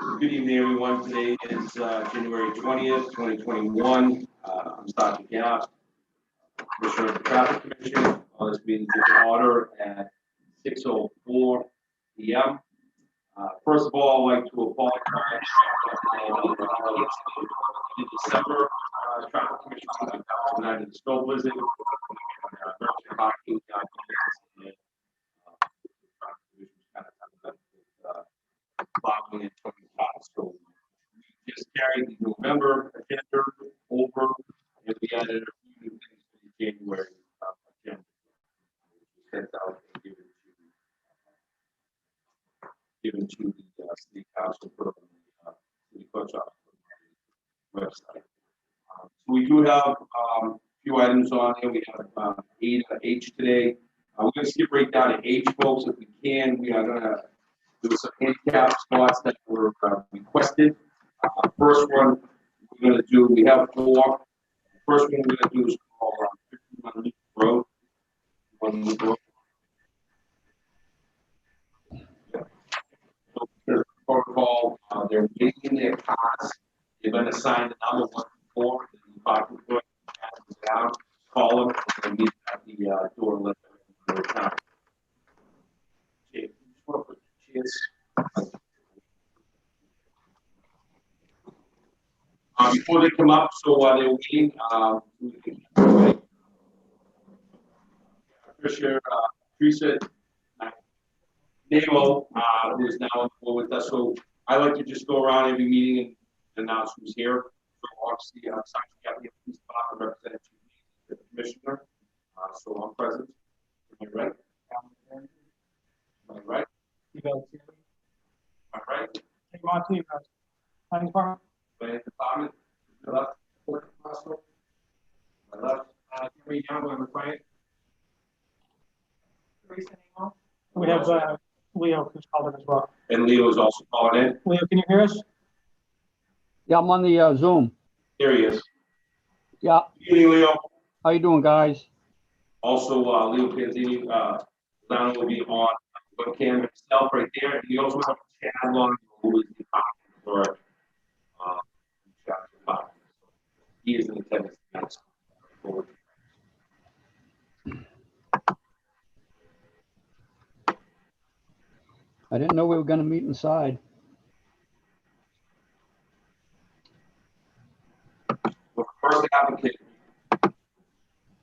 Good evening, everyone. Today is January 20th, 2021. I'm Sergeant Gaff, Commissioner of the Traffic Commission. This meeting is in order at 6:04 p.m. First of all, I'd like to apologize in December. Traffic Commission tonight the snow blizzard, parking, plowing and towing costs. So we just carried the November agenda over, and we added a few new things to the January agenda. Sent out and given to the city council for the city clerk's office website. So we do have a few items on here. We have H today. We're going to skip right down to H, folks, if we can. We are going to do some handicap spots that were requested. First one we're going to do, we have four. First one we're going to do is called 51 Loop Road. One Loop Road. So there's a protocol. They're taking their cars. They're going to sign the number 1 through 4 in the parking foot, pass them down, call them, and meet at the door and let them know time. Before they come up, so while they're waiting, Teresa Namo, who is now on board with us. So I like to just go around every meeting and announce who's here. So obviously, Sergeant Gaffney, police department representative, the commissioner. So I'm present. Am I right? Am I right? All right. Take on to you, planning department. Planning department. My left. My left. Gary Young, I'm right. We have Leo who's called in as well. And Leo is also calling in. Leo, can you hear us? Yeah, I'm on the Zoom. Here he is. Yeah. Good evening, Leo. How you doing, guys? Also, Leo Panzini, Lano will be on cam himself right there. And he also has Chad Long, who is the for he is in attendance. I didn't know we were going to meet inside. The first applicant,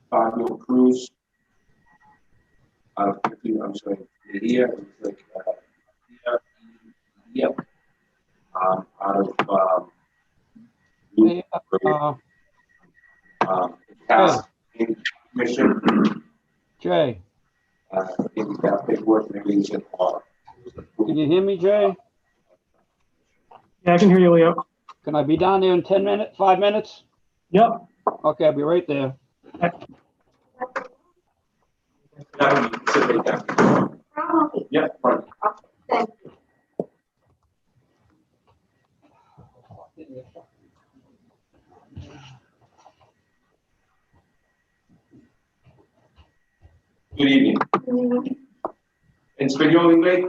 Fabio Cruz, out of 50, I'm sorry, here, it's like, out of, Hey, past commission, Jay, I think that paperwork and everything's in order. can you hear me, Jay? Yeah, I can hear you, Leo. Can I be down there in 10 minutes, 5 minutes? Yep. Okay, I'll be right there. Yeah, right. Thank you. Good evening. In Spagnolo, English?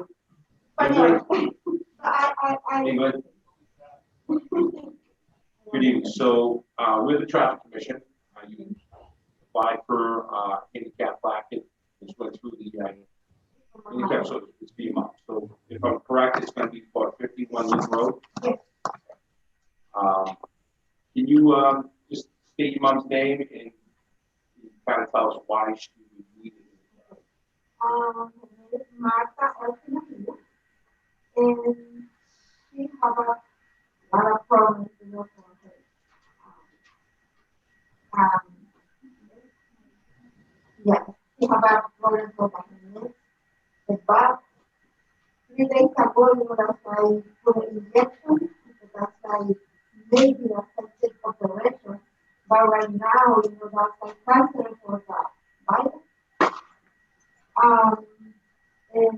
English? Good evening. So, with the traffic commission, you applied for handicap bracket. Just went through the handicap, so it's being up. So, if I'm correct, it's going to be for 51 Loop Road. Yes. Can you just state your mom's name and kind of tell us why she needed it? Marta Alcina, and she have a lot of problems, you know, for her. Yeah, she have a problem for her knees. But 3 days ago, you know, that's why I put an injection, because that's why maybe affected operation. But right now, you know, that's like cancer for the virus. And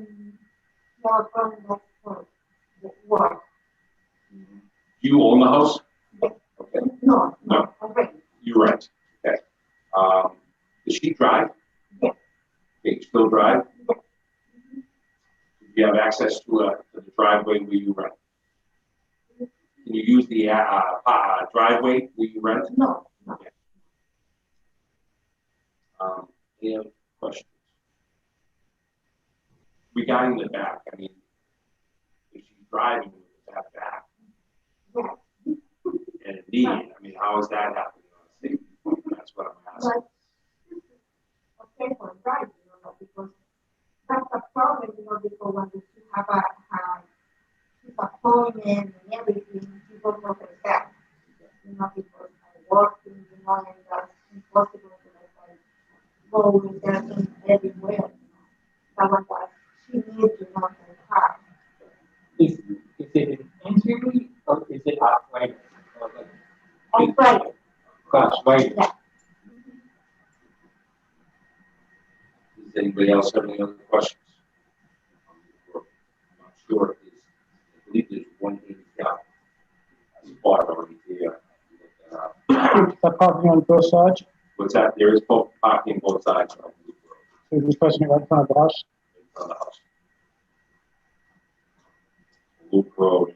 no problem that's for the work. Do you own the house? Yes. Okay. No, No. already. You rent. Okay. Does she drive? Yes. Okay, still drive? Yes. Do you have access to the driveway where you rent? Can you use the driveway that you rent? No, no. Any other questions? Regarding the back, I mean, if she's driving with that back Yes. and a knee, I mean, how is that happening on a safety point? That's what I'm asking. But, okay, for driving, because that's a problem, because when you have a appointment and everything, people don't that, because I'm working, and that's impossible to go with them everywhere. Someone that she needs to know her car. Is it an injury or is it arthritis? Arthritis. Arthritis. Yeah. Does anybody else have any other questions? I'm not sure. I believe there's one handicap spot already here. The parking on both sides, What's that? There is both parking both sides of the road. so you're placing it right in front of the house. In front of the house. Loop Road.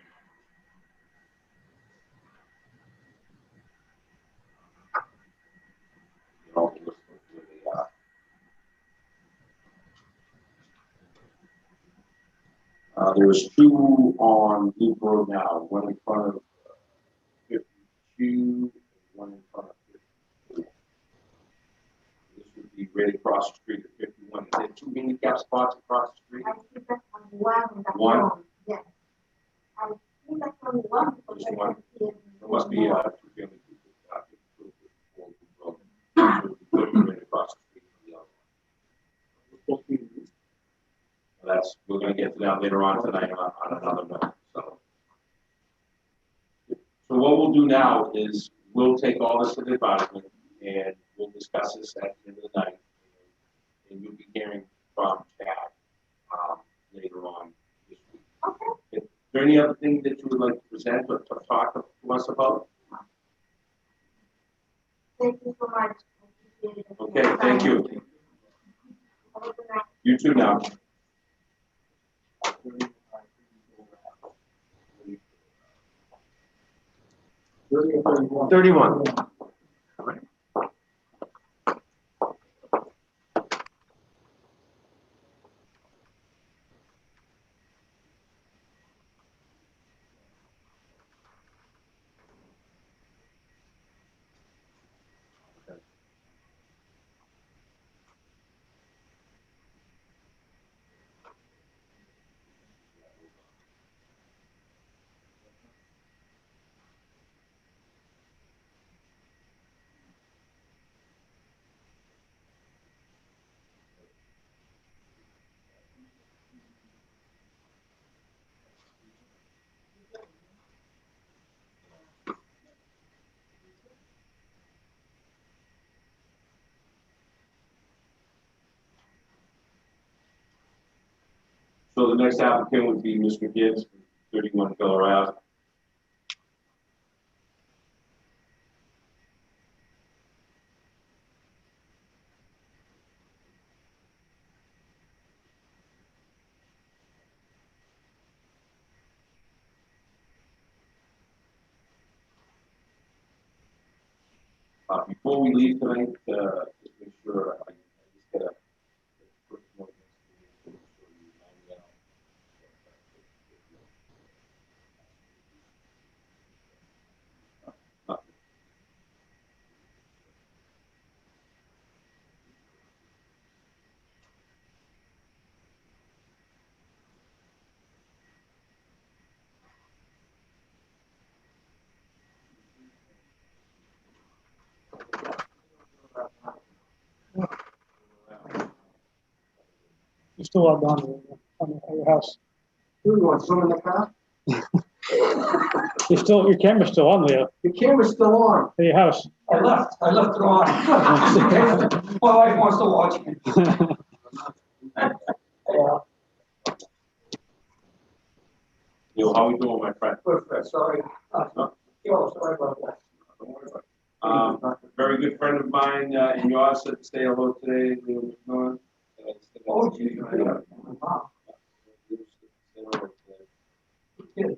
You know, where they are. There's two on Loop Road now, one in front of 52, one in front of 52. This would be right across the street at 51. Is there two handicap spots across the street? I think that's one in the One? front, yes. I think that's only one. Because Just I one? can see it There must be more. two family right across the street from the other one. That's, we're gonna get to that later on tonight on another note, so. So what we'll do now is we'll take all this to the advisement and we'll discuss this at the end of the night. And you'll be hearing from Chad, later on this week. Okay. Is there any other thing that you would like to present or to talk to us about? Thank you so much. I appreciate it. Okay, thank you. Have a good night. You too now. $31. 31. So the next applicant would be Mr. Gibbs, 31 Colorado. Before we leave tonight, just make sure I just get a quick note. You still logged on your house. You want some in the car? Your camera's still on, Leo, The camera's still on. at your house. I left it on. My wife wants to watch it. Yeah, Neil, how we doing, my friend? perfect, sorry. Yo, sorry about that. Don't worry about it. A very good friend of mine and yours said to say hello today. Neil McMillan. Oh, geez, yeah. Wow. Good.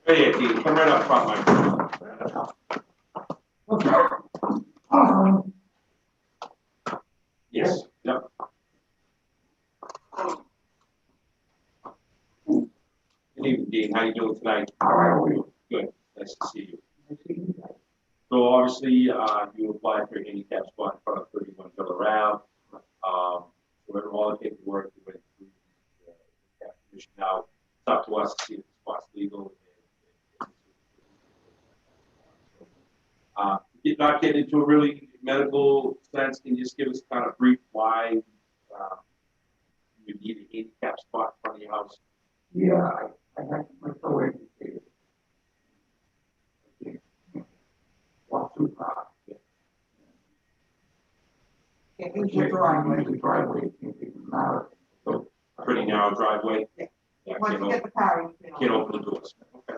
Right here, Dean, come right up front, my friend. Yes, yep. Good evening, Dean, how you doing tonight? Good, nice to see you. So obviously, you applied for a handicap spot in front of 31 Villa Ave. We're all the paperwork, we went through the Commission. Now, it's up to us to see if the spot's legal. Not get into a really medical sense, can you just give us kind of brief why you would need a handicap spot in front of your house? Yeah, I had my toe educated. Walk too far. Can't It's use your driveway. the driveway, can't be narrow. So, Pretty narrow driveway? Yeah. Yeah, Once you get the car, you can't open the doors. Okay.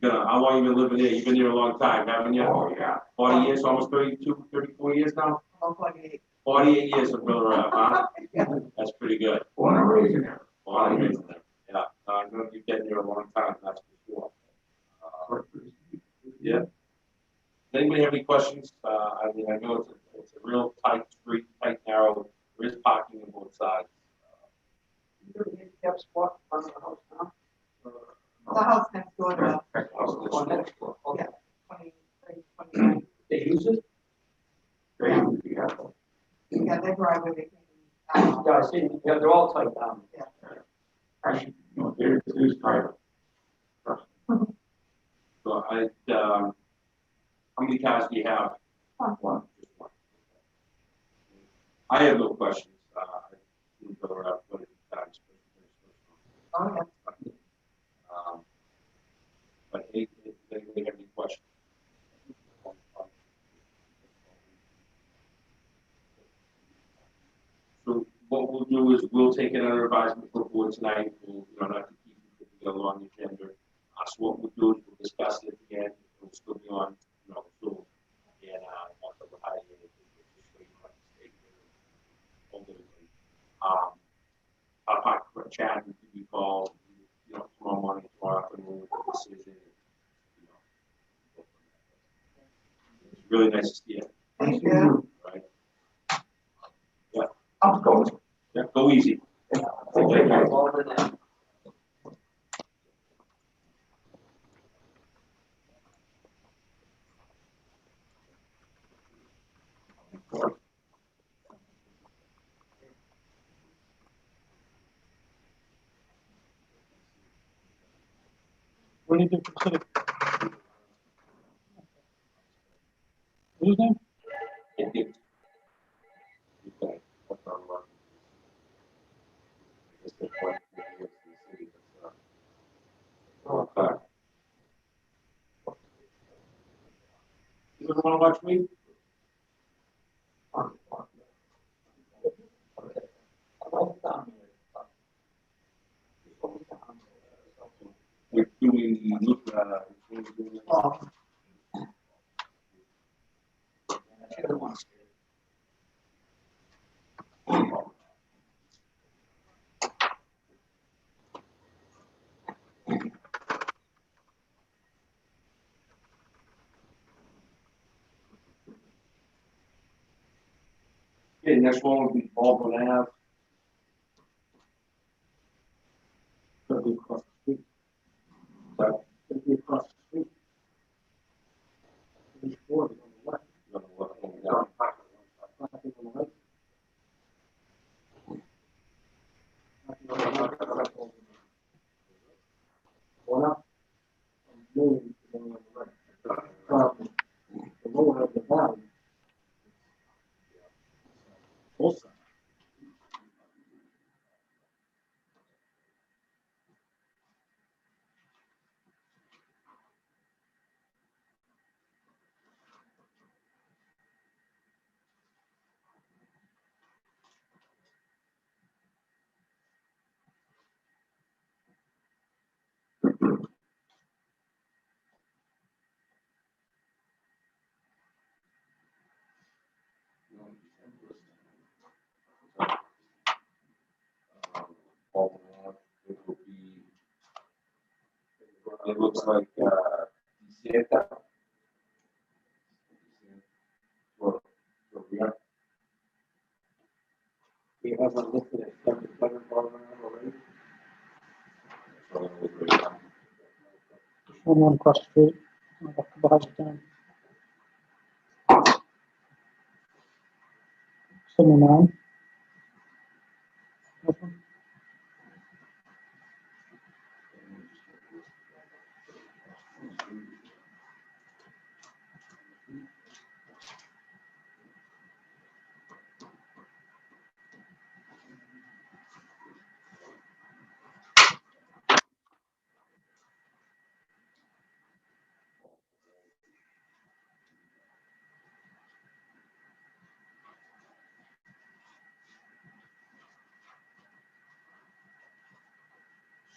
How long you been living there? You've been here a long time, haven't you? Oh, yeah. 40 years, almost 32, 34 years now? About 48. 48 years of Miller Ave, huh? Yeah. That's pretty good. Born and raised in there. 40 years there. Yeah, I know you've been here a long time, that's for sure. Yeah. Does anybody have any questions? I mean, I know it's a real tight street, tight, narrow. There is parking on both sides. The house next door to us, yeah, 29. They use it? Yeah, their driveway, they can. Yeah, I see, yeah, they're all tight down. Actually, there's private. So how many cars do you have? One. Just one. I have no questions. I didn't go around what it times. Oh, yeah. But does anybody have any questions? So what we'll do is we'll take it under advisement for the board tonight. We'll, not to keep it together on the agenda. So what we'll do is we'll discuss it again. It'll still be on, Zoom. And also we'll hide it, just so you don't have to stay here. I'll talk to Chad and give you a call, tomorrow morning, tomorrow afternoon with the decision. It's really nice to see you. Thank you. Right? I'm going. Yeah, go easy. What do you think consider? What's his name? You ever want to watch me? We're doing, okay, next one will be Baldwin Ave. Could be across the street. Sorry? Could be across the street. There's four on the left. On the left, on the down. Parking on the right. One up. Moving to the right. The lower of the bottom. Both sides. Baldwin Ave, it will be It looks like, Santa. Yeah. We have one listed at 77 Baldwin already. So, we're good. One across the street. A couple houses down. 79. This one.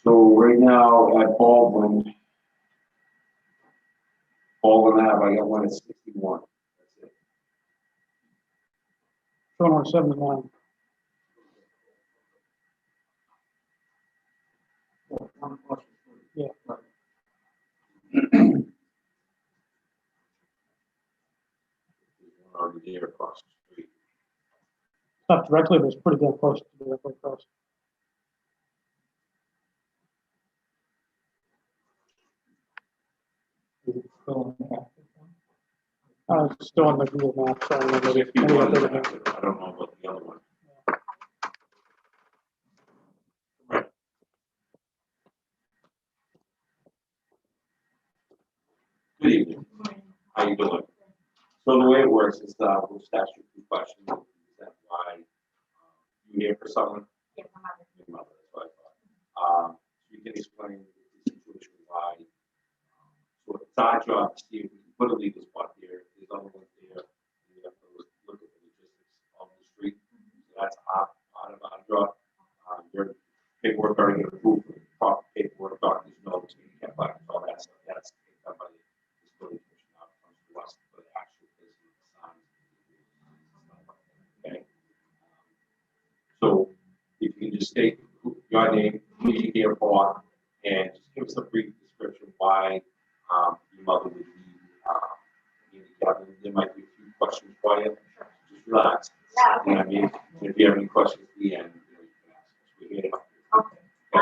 So right now at Baldwin Ave, I got one at 61. That's it. Showing on 79. Yeah. There's one already there across the street. Not directly, but it's pretty damn close to directly across. Is it still in the active one? It's still on the Google map, so maybe 51 is updated it. active. I don't know about the other one. Right. Good evening. How you doing? So the way it works is, we'll ask you a few questions. Is that why you here for someone? Yes, I'm not. Your mother, that's what I thought. You can explain the situation why. So it's our job to see if we can put a legal spot here. There's other ones there. We have to look at the logistics of the street. So that's part of our job. Your paperwork already get approved, proper paperwork, doctors know it's being kept by, all that stuff. That's picked up by the building commission. Now it comes to us for the actual placement of the signs. Okay. So if you can just state your name, who you're here for, and just give us a brief description why your mother would be handicapped. There might be a few questions for you. Just relax. Yeah, You know what I mean? If you have any questions at the end, you can ask us. We're here to help you. okay. My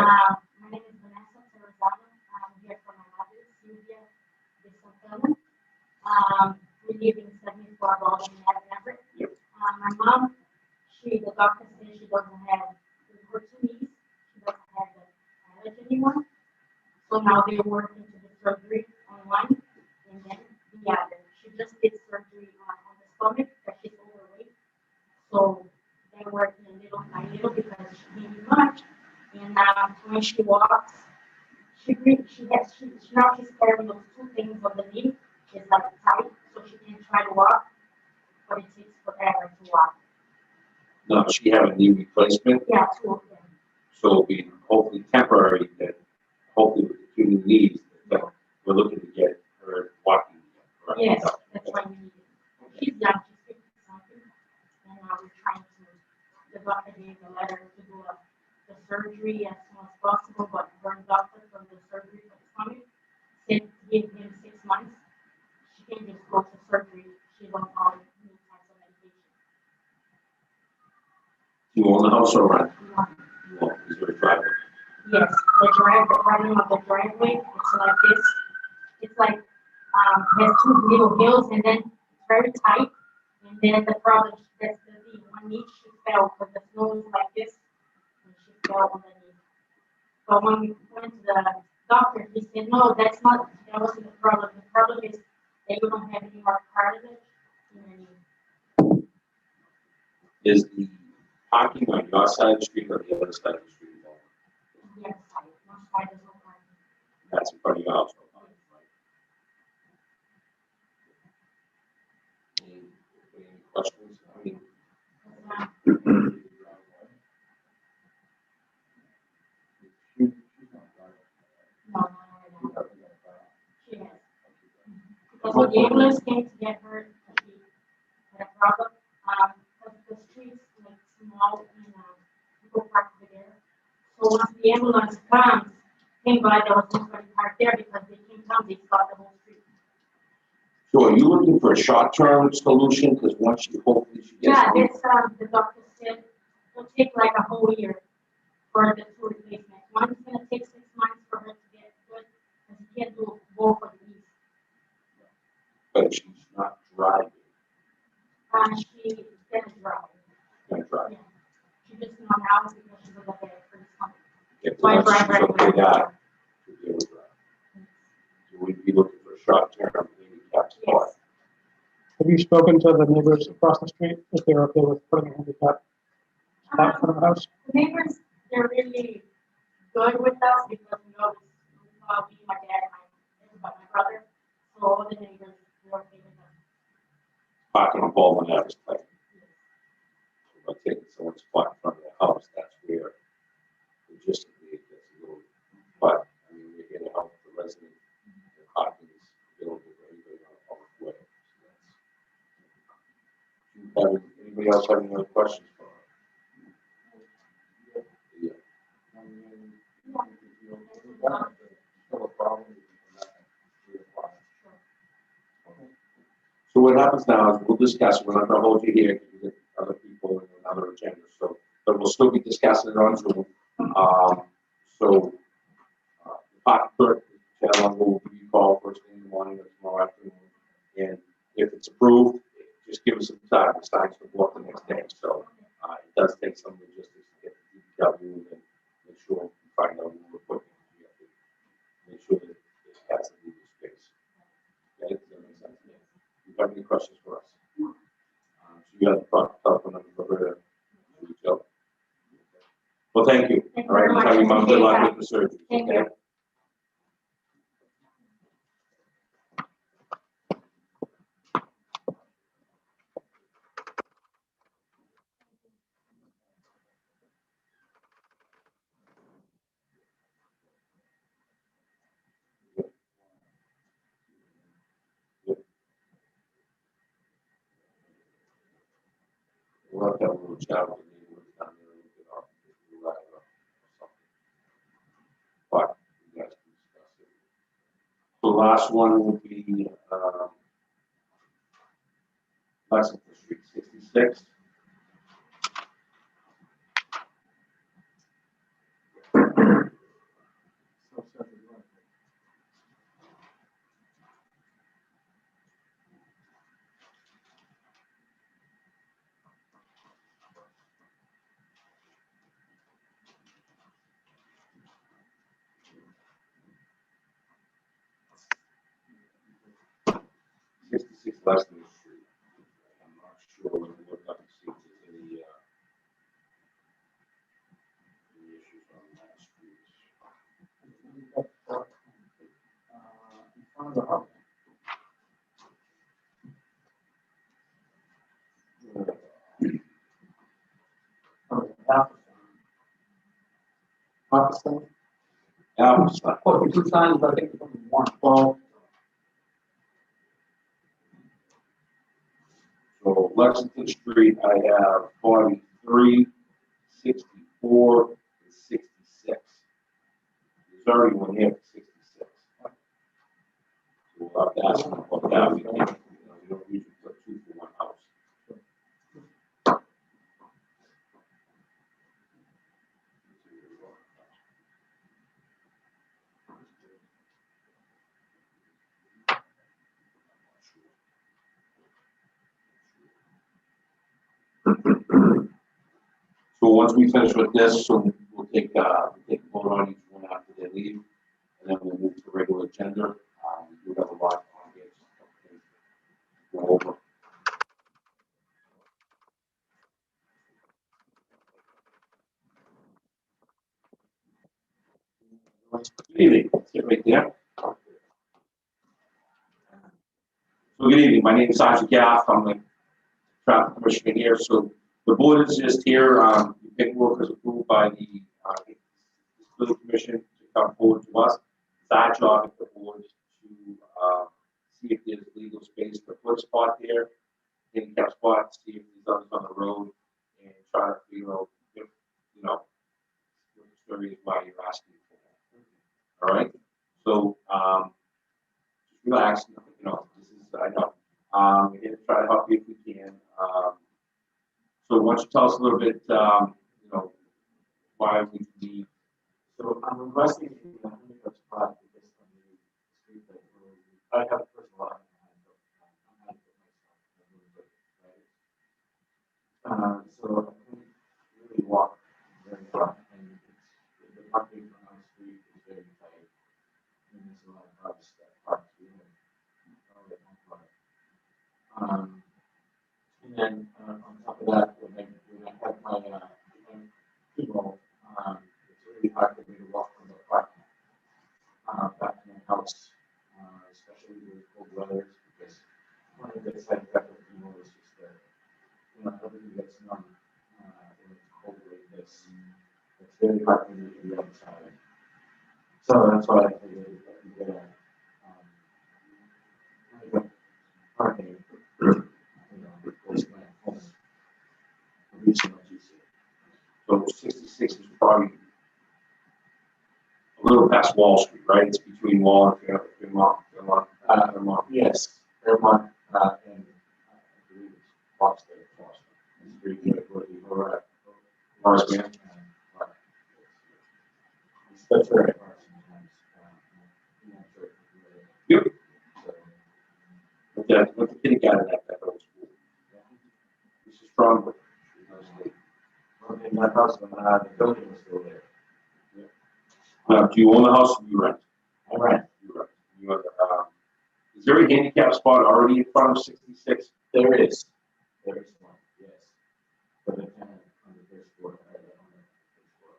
name is Vanessa Terrazano. I'm here for my mother, Sylvia de Santana. We live in 74 Baldwin Ave. Yep. My mom, the doctor says she doesn't have, with her two knees, she doesn't have the allergy anymore. So now they're working to do surgery on one, and then the other. She just did surgery on the stomach because she's overweight. So they're working a little by little because she didn't much. And when she walks, now she's carrying those two things on the knee. It's like tight, so she can try to walk, but it takes forever to walk. No, she have a knee replacement, Yeah, two of them. so it'll be hopefully temporary, that hopefully with the two new knees, that we're looking to get her walking again. correct? Yes, that's why we need it. She's young, she's 50 something, and we're trying to, the doctor gave a letter to do the surgery as soon as possible, but her doctor from the surgery for the stomach said give him 6 months. She can just go to surgery, she's on all new types of medication. You own the house or rent? Yeah. You own, is there a driveway? Yes, the driveway, running of the driveway, it's like this. It's like, has two little hills and then it's very tight. And then the problem, that's the thing, one knee she fell because the snow is like this. And she fell on the knee. But when we went to the doctor, he said, no, that wasn't the problem. The problem is that you don't have any more cartilage in your knee. Is the parking on your side of the street or the other side of the street? Yes, one side is no cartilage. That's in front of your house. Any questions? I mean, No, she has. Because when the ambulance came to get her, she had a problem, because the streets like small and, people park over there. So once the ambulance comes, came by, there was nobody parked there because they came down, they stopped the whole street. So are you looking for a short-term solution? Because once you hopefully she gets. Yeah, this, the doctor said it'll take like a whole year for the two replacements. One is gonna take 6 months for her to get good, and she can't do both of these. But she's not driving. She's gonna drive. Gonna drive. Yeah. She just not now because she's a little bit for this month. If Why she's drive right okay now? that, she'll be able to drive. So we'd be looking for a short-term handicap spot. Yes. Have you spoken to the neighbors across the street if they're okay with putting a handicap spot in front of the house? The neighbors, they're really good with us because we always, me, my dad, my brother, so all the neighbors were okay with us. Parking on Baldwin Ave is tight. So if I take someone's spot in front of the house, that's where logistically it gets a little, but, I mean, we're here to help the resident. The parking is available to everybody on a public way. So that's- Anybody else have any other questions for us? Yeah. So what happens now is we'll discuss, we're not gonna hold you here, because we get other people and another agenda, so, but we'll still be discussing it on Zoom. The park clerk, gentlemen, will be called first thing in the morning or tomorrow afternoon. And if it's approved, just give us some time, it's time to go up the next day, so, it does take some logistics to get the DPW and make sure we find out who we're putting. We have to make sure that it has a legal space. Yeah, does that make sense? Yeah. Do you have any questions for us? So you have the telephone number for her to reach out. Well, thank you. Thank you All right, very much. tell your mom good luck with the surgery. Thank okay? you. We'll have to have a little chat with the neighbors down there and get off the ladder or something. But you guys can discuss it. The last one will be, Lexington Street 66. Lexington Street. I'm not sure when we look up and see if there's any issues on that street. In front of the house. Alpha. Oh, the two signs, I think, from one. Well, So Lexington Street, I have 43, 64, and 66. There's already one here for 66. So we'll have to ask them about that. We can't, we don't usually put two for one house. So once we finish with this, so we'll take a vote on each one after they leave, and then we'll move to the regular agenda. We do have a lot on here. So go over. Good evening. Sit right there. So good evening. My name is Sergeant Gaff. I'm the traffic commissioner here. So the board is just here. The paperwork was approved by the Disability Commission to come forward to us. It's our job at the board to see if there's legal space to put a spot there, handicap spot, see if there's others on the road, and try to figure out if, what the story is why you're asking for. All right, so, just relax, you know, this is, I know, we're here to try to help you if we can. So why don't you tell us a little bit, you know, why we need. So I'm requesting the handicap spot because on the street that I have a personal line. I'm not myself. So I couldn't really walk very far, and the parking on our street is very tight. And there's a lot of cars that park here and all that one car. And then on top of that, when I have my chemo, it's really hard for me to walk from the parking back to my house, especially with cold weather, because one of the side effects of chemo is just that everything gets numb when it's cold like this. It's very hard for me to be outside. So that's why I figured I could get a parking, close to my home. It'll be so much easier. So 66 is probably a little past Wall Street, right? It's between Wall and Fairmont. Yes, Fairmont, and I believe it's Boston. It's pretty good for the Morris Man. That's where I park sometimes. I'm not sure. Yep. So, What the kitty got in that old school. This is strong. well, in my house, when the building was still there. Now, do you own the house or you rent? I rent. You rent. You have, is there a handicap spot already in front of 66? There is one, yes. But the tenant on the first floor, I don't know, first floor.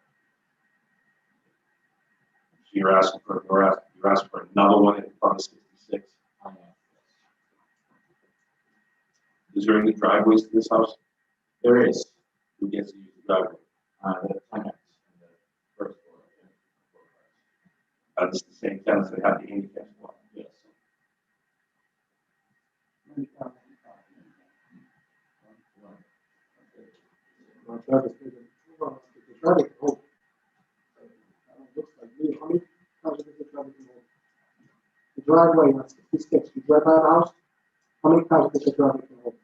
So you're asking for another one in front of 66? I am. Is there any driveways to this house? There is, Who gets to use the driveway? the tenants on the first floor. It's the same tenants that have the handicap spot. Yes. The driveway on 66, you drive by the house, how many cars does the driveway can hold?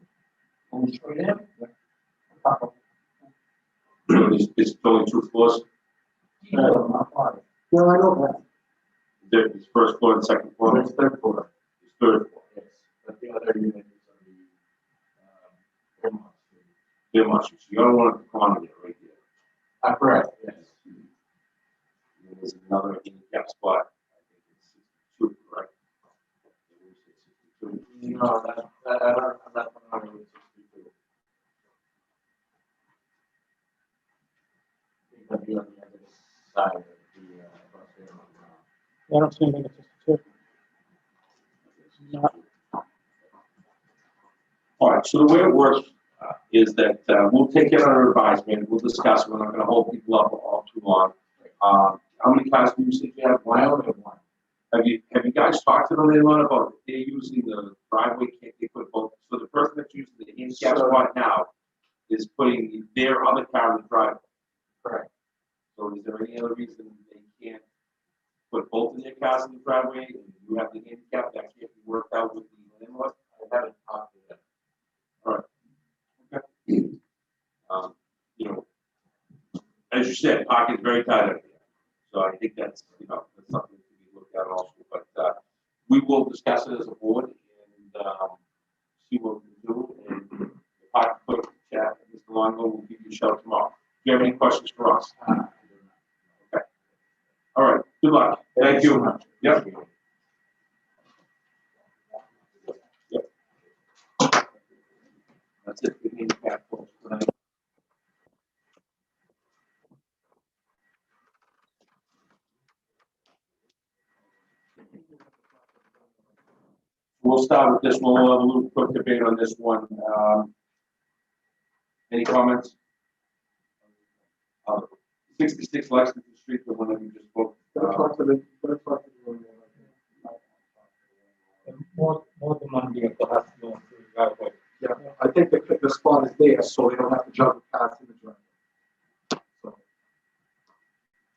Only show them. It's only 2 floors. Not far. Yeah, I know that. There's first floor and second floor. There's third floor, There's third floor. yes, but the other unit is on the, Fairmont Street. Very much. So you don't want to accommodate right here. Correct, yes. And there's another handicap spot. I think it's 62, correct? 62. No, that's not really 62. I think that'd be on the other side of the, bus Fairmont. I don't see anything at 62. It's not. All right, so the way it works is that we'll take it under advisement, we'll discuss, we're not gonna hold people up all too long. How many cars do you say you have? I only have one. Have you guys talked to the landlord about if they're using the driveway, can't they put both? So the person that's using the handicap spot now is putting their other car in the driveway. Correct. So is there any other reason they can't put both of their cars in the driveway and you have the handicap that can't be worked out with the landlord? I haven't talked to them. All right. Okay. You know, as you said, parking is very tight up here. So I think that's, you know, that's something to be looked at also. But we will discuss it as a board and see what we can do. And the parking clerk chat, Mr. Longo will give you a shout tomorrow. Do you have any questions for us? Okay. All right. Good luck. Thank you. So much. Yep. Yep. That's it. We need to have folks tonight. We'll start with this one. We'll have a little quick debate on this one. Any comments? 66 Lexington Street, the one that we just spoke. Talk to the landlord. More the money of the last one to the driveway. Yeah, I think the spot is there, so they don't have to jump the cars in the driveway. So,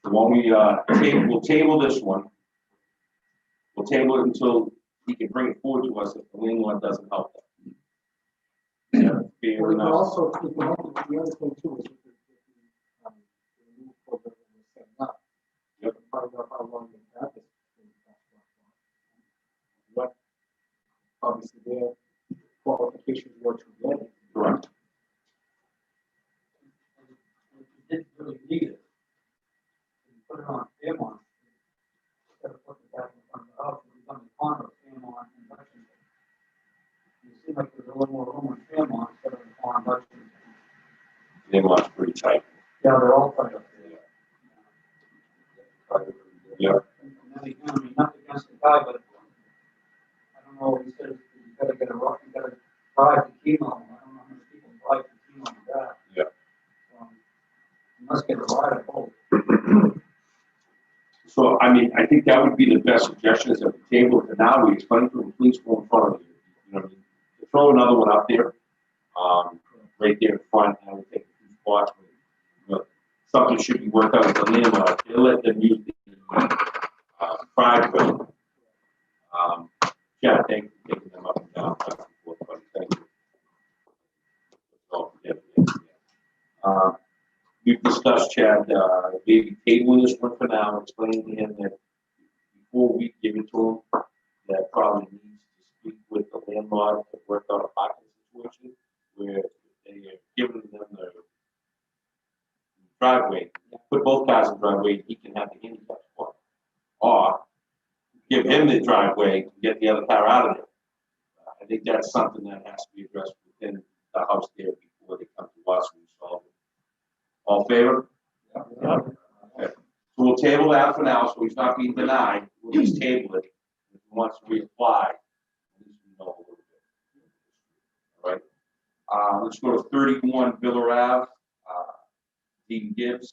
The one we, we'll table this one, we'll table it until he can bring it forward to us if the landlord doesn't help them. Yeah, fair We can enough. also, the other thing too is the new program we're setting up. Yep. Find out how long they have this. What, obviously, their qualifications were to get it. Correct. If you didn't really need it, you put it on Fairmont, instead of putting it back in front of the house, it was on the corner of Fairmont and Lexington. It seemed like there's a little more room in Fairmont instead of on Lexington. Landlord's pretty tight. Yeah, they're all tight up there. Yeah. And then again, I mean, nothing against the guy, but I don't know, he says you gotta get a rock, you gotta drive to chemo. I don't know how many people drive to chemo with that. Yeah. You must get a ride at home. So, I mean, I think that would be the best suggestion is at the table, and now we explain to them, please go in front of you. You know, throw another one up there, right there in front, and we'll take two spots. You know, something should be worked out with the landlord. They'll let them use the driveway. Yeah, thank you for taking them up and down. Back and forth, buddy. Thank you. Oh, yeah. We've discussed, Chad, maybe tabling this one for now, explaining to him that before we give it to him, that probably needs to speak with the landlord to work out a parking situation where they are giving them the driveway, put both cars in the driveway, he can have the handicap spot. Or give him the driveway to get the other car out of there. I think that's something that has to be addressed within the house there before they come to us and solve it. All in favor? Yeah. Okay. So we'll table that for now, so he's not being denied, we'll just table it. If he wants to reapply, at least we know a little bit. All right, let's go to 31 Villa Ave, Dean Gibbs.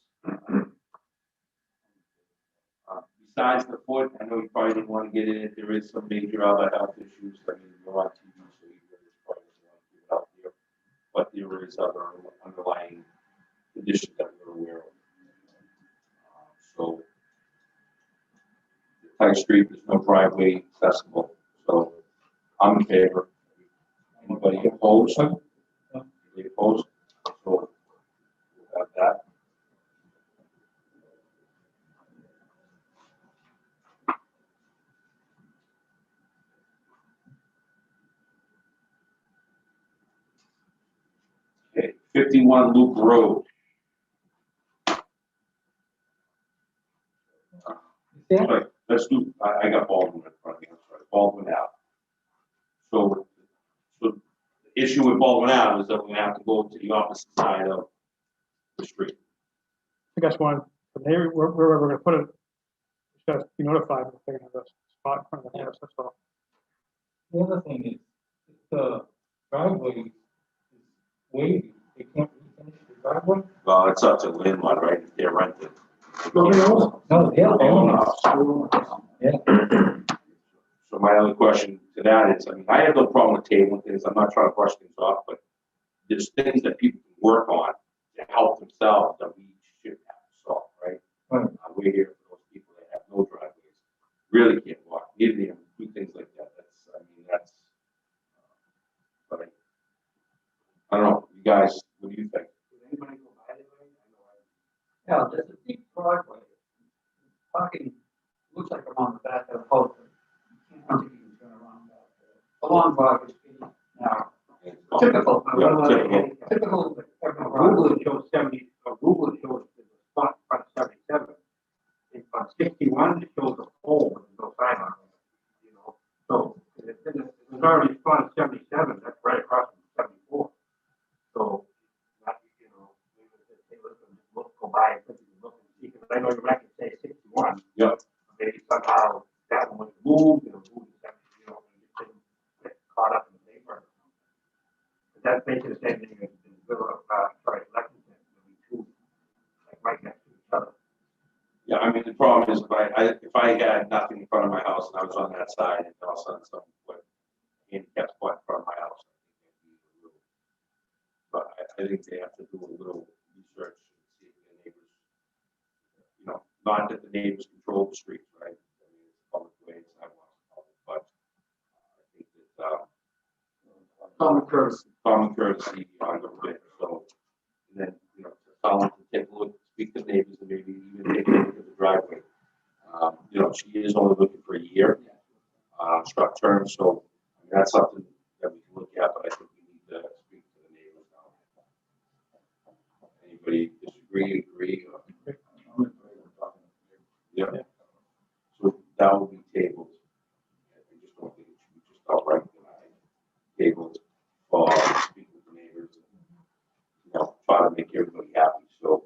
Besides the foot, I know you probably didn't want to get in it, there is some major other health issues, I mean, you're on TV, so you really probably don't want to get it out there. But there is other underlying conditions that we're aware of. So, High Street, there's no driveway accessible, so I'm in favor. Anybody opposed? Anybody opposed? So, we'll have that. Okay, 51 Loop Road. Right, let's do, I got Baldwin in front of me, I'm sorry, Baldwin Ave. So the issue with Baldwin Ave is that we're gonna have to go to the opposite side of the street. I guess one, but they, where we're gonna put it, just gotta be notified if they're gonna have a spot in front of the house, that's all. The other thing is, if the driveway is wavy, they can't refinish the driveway? Well, it's up to the landlord, right, if they're renting. No, they're owners. Yeah. So my other question to that is, I mean, I have no problem with tabling things, I'm not trying to brush things off, but there's things that people can work on to help themselves that we should have to solve, right? Right. We're here for those people that have no driveways, really can't walk, neither them, do things like that, that's, I mean, that's, but I don't know, you guys, what do you think? Anybody go by it? Yeah, there's a deep driveway. Parking looks like around the back of the house. You can't even turn around back there. The long driveway is now typical. Typical. Google shows 70, Google shows the spot on 77. And on 61, it shows a pole with no sign on it, you know. So there's already a spot on 77, that's right across from 74. So, you know, they look, go by and look and see, because I know your record says 61. Yep. Maybe somehow that one was moved, and moved to 70, you know, and it didn't get caught up in the paper. But that's basically the same thing as in Lexington, maybe two, like right next to each other. Yeah, I mean, the problem is if I had nothing in front of my house and I was on that side and all of a sudden someone put a handicap spot in front of my house, but I think they have to do a little research and see if the neighbors, you know, not that the neighbors control the streets, right? I mean, it's public way, it's sidewalks, Common courtesy. common courtesy on the way, so. And then, you know, tell them to take a look, speak to neighbors, and maybe even take a look at the driveway. You know, she is only looking for a year, short term, so I mean, that's something that we can look at, but I think we need to speak to the neighbors now. Anybody disagree, agree, or? Yeah. So that will be tabled. I just don't think it should be just outright denied. Tabled for speaking with the neighbors, and, you know, try to make everybody happy, so.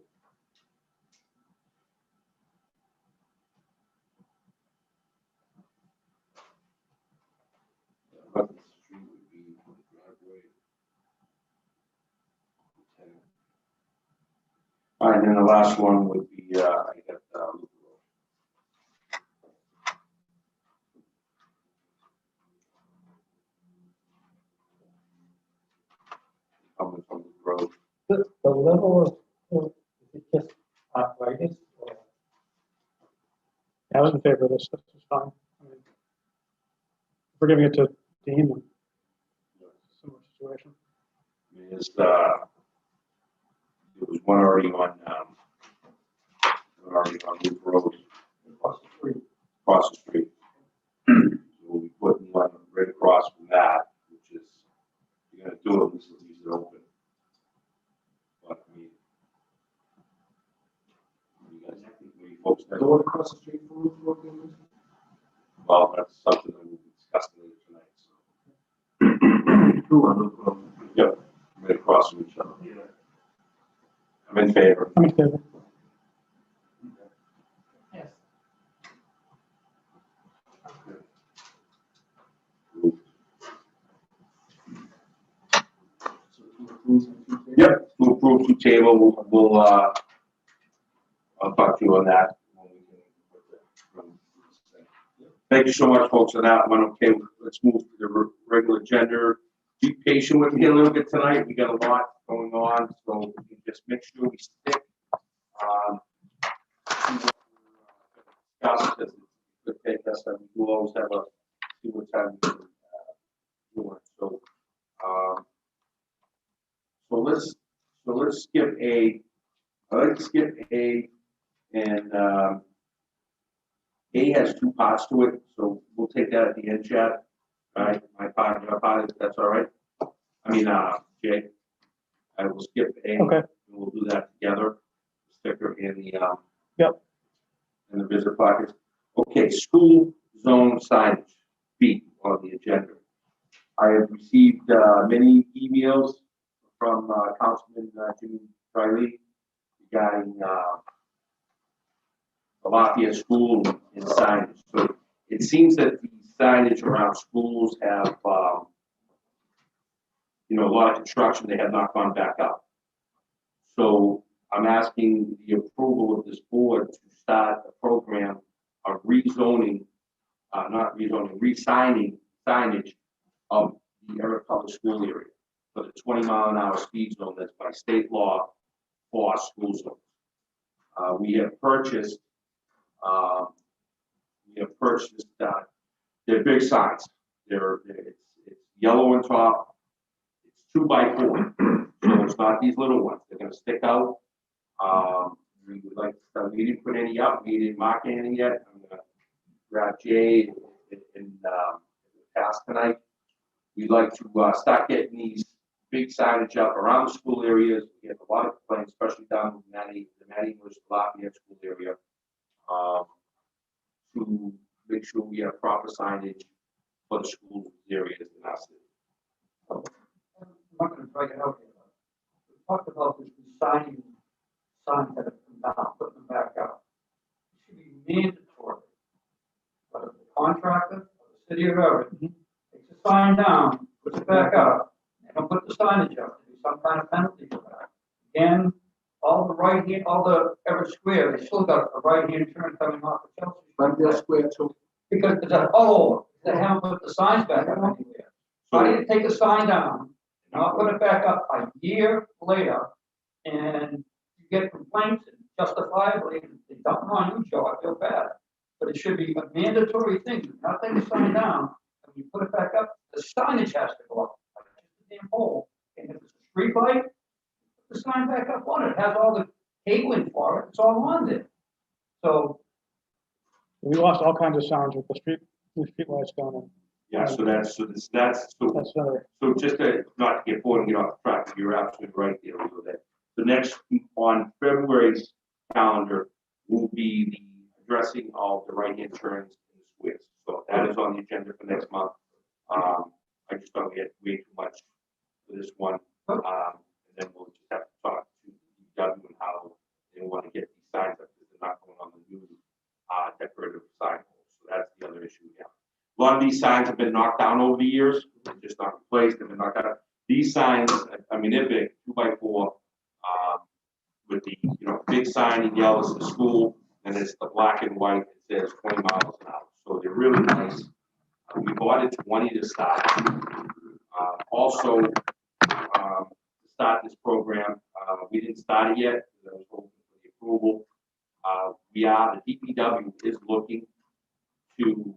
Eleventh Street would be the driveway. Okay. All right, then the last one would be, I got, Loop Road. Coming from the road. The level of, is it just arthritis or? I was in favor of this, this is fine. I mean, if we're giving it to Dean, then similar situation. Is, there was one already on Loop Road, Across the street. across the street. We'll be putting one right across from that, which is, you're gonna do it, this is leave it open. But I mean, you guys, you folks, The one across the street from Route. well, that's something that we'll be discussing later tonight, so. Two on Loop Road. Yep, right across from each other. I'm in favor. I'm in favor. Yes. Yep, to approve to table, we'll, I'll talk to you on that. When we can- Thank you so much, folks, on that one. Okay, let's move to the regular agenda. Be patient with me a little bit tonight. We got a lot going on, so we can just make sure we stick. Discuss this. Could take us, and we'll always have a, see what time we can, do it. So, so let's skip A. I like to skip A, and A has two parts to it, so we'll take that at the end, Chad. All right, my part, your part, if that's all right. I mean, Jay, I will skip A. Okay. And we'll do that together. Sticker in the Yep. in the visitor pockets. Okay, school zone signage, B on the agenda. I have received many emails from Councilman Jimmy Riley regarding the Lafayette School and signage. So it seems that the signage around schools have, you know, a lot of construction, they have not gone back up. So I'm asking the approval of this board to start a program of rezoning, not rezoning, re-signing signage of the Everett Public School area for the 20-mile-an-hour speed zone that's by state law for our school zones. We have purchased, they're big signs. It's yellow on top. It's 2x4, so it's not these little ones. They're going to stick out. We would like to. We didn't put any up. We didn't mark anything yet. I'm going to grab Jay and pass tonight. We'd like to start getting these big signage up around the school areas. We have a lot of complaints, especially down in the Matty English Lafayette school area, to make sure we have proper signage for the school areas in our city. I'm not gonna drag it out here. We talked about this signing signs that have come down, putting them back up. It should be mandatory. But if the contractor, or the city of Everett, takes a sign down, puts it back up, and don't put the signage up, there's some kind of penalty for that. Again, all the right hand, all the Everett Square, they still got a right hand turn coming off of Chelsea. Right there, square two. Because it's all over, they haven't put the signs back up anywhere. Why do you take a sign down, not put it back up a year later, and you get complaints and justifiably, and they dump them on you, Joe, I feel bad. But it should be a mandatory thing, not take a sign down, and you put it back up, the signage has to go up. the damn pole. And if it's a street light, put the sign back up on it. It has all the cabling for it. It's all on there. So, We lost all kinds of sounds with the new street lights down in. Yeah, so that's That's another, so just to, not to get bored and get off track, you're absolutely right there, Leo, that the next, on February's calendar will be the addressing of the right-hand turns in the squares. So that is on the agenda for next month. I just thought we had way too much for this one. And then we'll just have to talk to DW and how they want to get these signs up, because they're not going on the new, decorative sign poles. So that's the other issue we have. A lot of these signs have been knocked down over the years, they're just not replaced, they've been knocked out. These signs, I mean, they're big, 2x4, with the, big sign in yellow is the school, and it's the black and white, it says 20 miles an hour. So they're really nice. We bought it 20 to start. Also, to start this program, we didn't start it yet, because I was hoping for the approval. The DPW is looking to,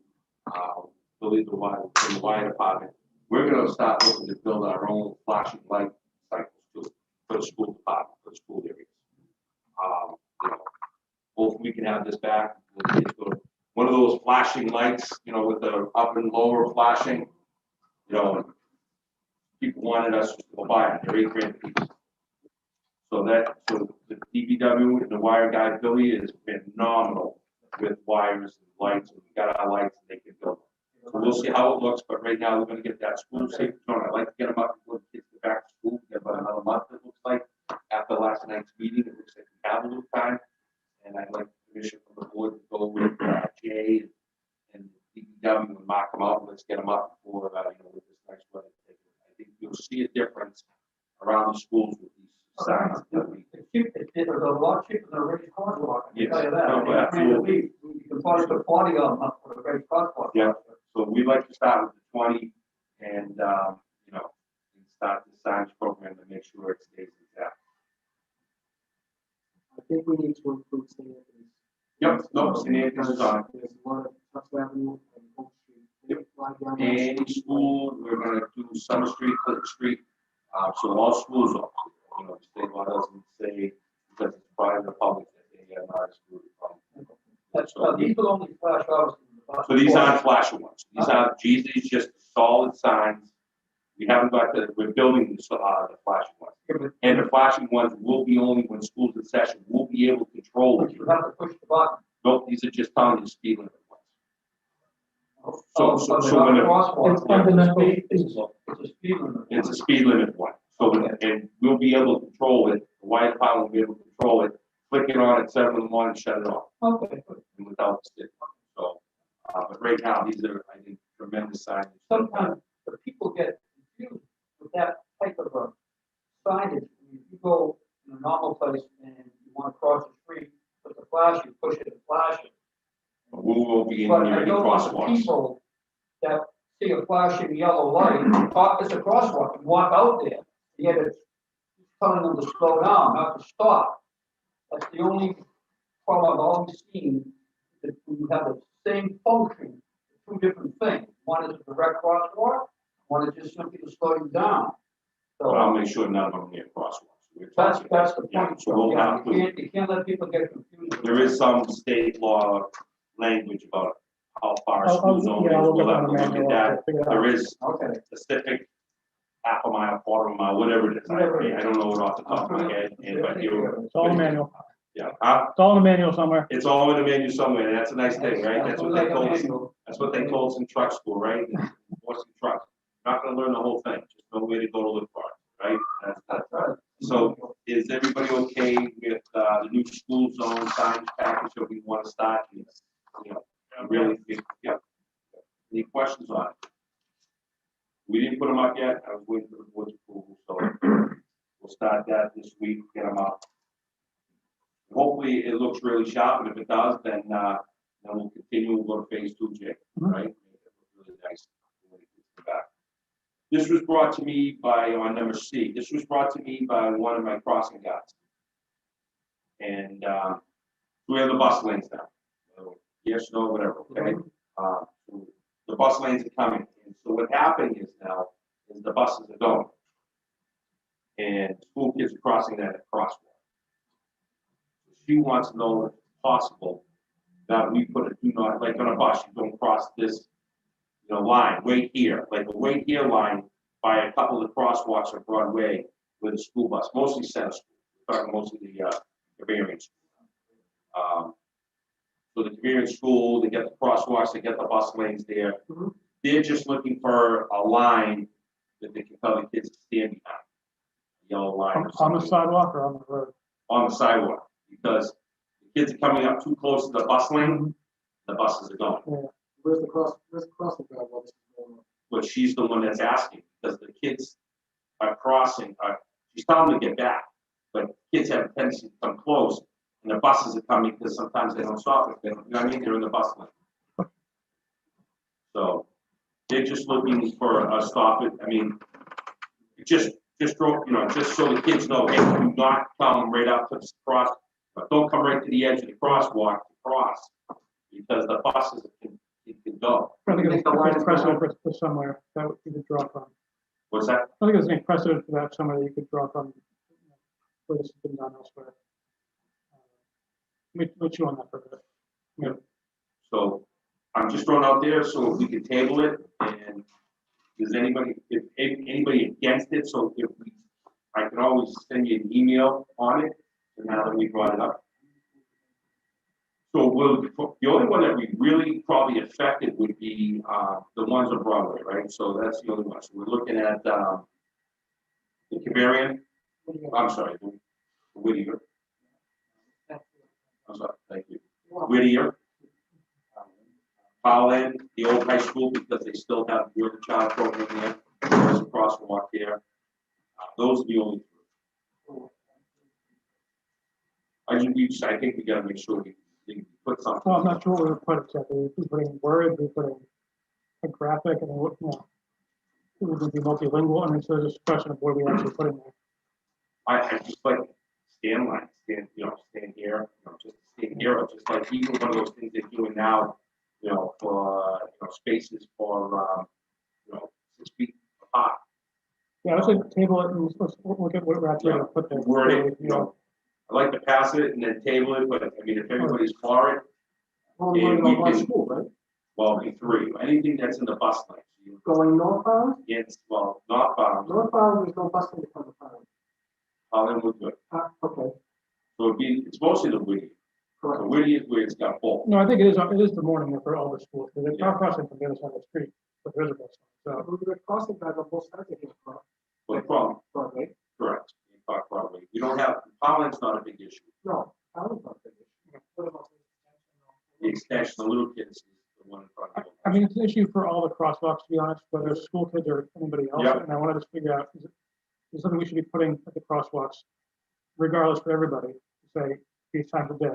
believe the wire department. We're going to start looking to build our own flashing light cycles for the school department, for the school areas. Hopefully we can have this back. One of those flashing lights, with the up and lower flashing, people wanted us to go buy it. They're $8 grand. So the DPW and the wire guy, Billy, is phenomenal with wires and lights. We got our lights and they can build them. So we'll see how it looks, but right now we're gonna get that school safe zone. I'd like to get them up before the kids get back to school. We have about another month, it looks like. After last night's meeting, it looks like we have a little time. And I'd like permission from the board to go with Jay and DPW and mark them out. Let's get them up before, with this next weather. I think you'll see a difference around the schools with these signs. it's a lot cheaper than a raised crosswalk. I can Yes. tell you that. No, absolutely. We can probably put 40 of them up for a raised crosswalk. Yeah. So we'd like to start with the 20 and, and start the signs program to make sure it stays intact. I think we need to include St. Anthony's. Yep, no, St. Anthony's is on. There's one at Trust Avenue and Oak Street. Yep. Fly down there. Any school, we're gonna do Summer Street, Clinton Street, so all schools are, the state law doesn't say, because it's private or public, that they are not excluded from. These will only flash out. So these aren't flashing ones, these are, these just solid signs. We haven't got we're building the flashing ones. And the flashing ones will be only when school's in session, we'll be able to control it. You have to push the button. Nope, these are just telling you the speed limit ones. So when it- it's fundamental. It's a speed limit. It's a speed limit one. So, and we'll be able to control it, the wire department will be able to control it, click it on at 7 in the morning, shut it off, Okay, good. and without the stick. So, but right now, these are, I think, tremendous signs. Sometimes the people get confused with that type of signage. If you go in a normal place and you want to cross the street, with the flash, you push it and flash it. We will be But I engineering don't want the crosswalks. people that see a flashing yellow light, it's a crosswalk, and walk out there, yet it's telling them to slow down, not to stop. That's the only problem I've always seen, that when you have the same function, two different things. One is a direct crosswalk, one is just simply to slow you down. But I'll So make sure none of them get crosswalks. We're that's talking- the Yeah, point. so we'll Yeah, have you can't let people get confused. There is some state law language about how far I'll school zone is. look We'll up have on to the look manual, at that. figure it out. There is Okay. specific half a mile, quarter of a mile, whatever it is. I don't know it off the top of my head, but you, It's all in the manual. yeah, It's all in the manual somewhere. it's all in the menu somewhere, and that's a nice thing, right? That's what they like a told us, manual. that's what they told us in truck school, right? What's in trucks? Not gonna learn the whole thing, just no way to go to look for it, right? That's That's right. So is everybody okay with, the new school zone signs package that we want to start? Really, yeah. Any questions on it? We didn't put them up yet, I was waiting for the board's approval, so we'll start that this week, get them up. Hopefully it looks really sharp, and if it does, then we'll continue, we'll go to phase 2, Jay, right? Make it look really nice when it gets back. This was brought to me by, on number C, this was brought to me by one of my crossing guards. And we have the bus lanes now. Yes, no, whatever, okay? So the bus lanes are coming. And so what happened is now, is the buses are going. and school kids are crossing that at crosswalk. She wants to know if it's possible that we put a do not, like on a bus, you don't cross this, line, wait here, like a wait here line by a couple of the crosswalks on Broadway with a school bus, mostly center school, we're talking mostly the Bavarian school. So the Bavarian school, they get the crosswalks, they get the bus lanes there. They're just looking for a line that they can tell the kids to stand behind. A yellow line. or On the something. sidewalk or on the road? On the sidewalk, because the kids are coming up too close to the bus lane, the buses are going. Where's the crossing guard? What's going on? But she's the one that's asking, because the kids are crossing, she's telling them to get back, but kids have a tendency to come close, and the buses are coming, because sometimes they don't stop, if they don't, they're in the bus lane. So, they're just looking for a stop it, just so the kids know, hey, do not come right up to the cross, but don't come right to the edge of the crosswalk to cross, because the buses can go. I think it's precedent for somewhere that you could draw from. What's that? I think there's any precedent for that somewhere that you could draw from, where this has been done elsewhere. We'll chew on that for a bit. Yeah. So I'm just throwing out there, so if we could table it, and if anybody against it, so I can always send you an email on it, now that we brought it up. So the only one that we really probably affected would be the ones on Broadway, right? So that's the only one. So we're looking at the Commision, I'm sorry, the Whittier. I'm sorry, thank you. Whittier, Holland, the old high school, because they still have the early child program there. There's a crosswalk there. Those are the only three. I think we gotta make sure we put something. Well, I'm not sure what we would put exactly. We putting words, we putting a graphic, and it would be multilingual. So there's a question of where we actually put in there. I just like stand here, just stand here, just like even one of those things they're doing now, for spaces for 6 feet apart. Yeah, let's say table it and let's look at what we're actually going to put there. Word it, I like to pass it and then table it, but if everybody's for it, Well, and going we on can, school, right? well, be three, anything that's in the bus lane. Going northbound? Northbound, Northbound, there's no bus lane from the town. Holland would good. Okay, So it's mostly the Whittier. correct. The Whittier is where it's got both. No, I think it is the morning for all the schools, because they're crossing from the other side of the street, but there is a bus line. So We're crossing guard on both sides of the cross, Well, the problem, right? correct, you talk Broadway. We don't have, Holland's not a big issue. No, I don't know. What about The extension, the little kids is the one in front of them. I mean, it's an issue for all the crosswalks, to be honest, whether it's school kids or anybody else. Yeah. And I wanted to figure out, is something we should be putting at the crosswalks, regardless for everybody, to say these times of day.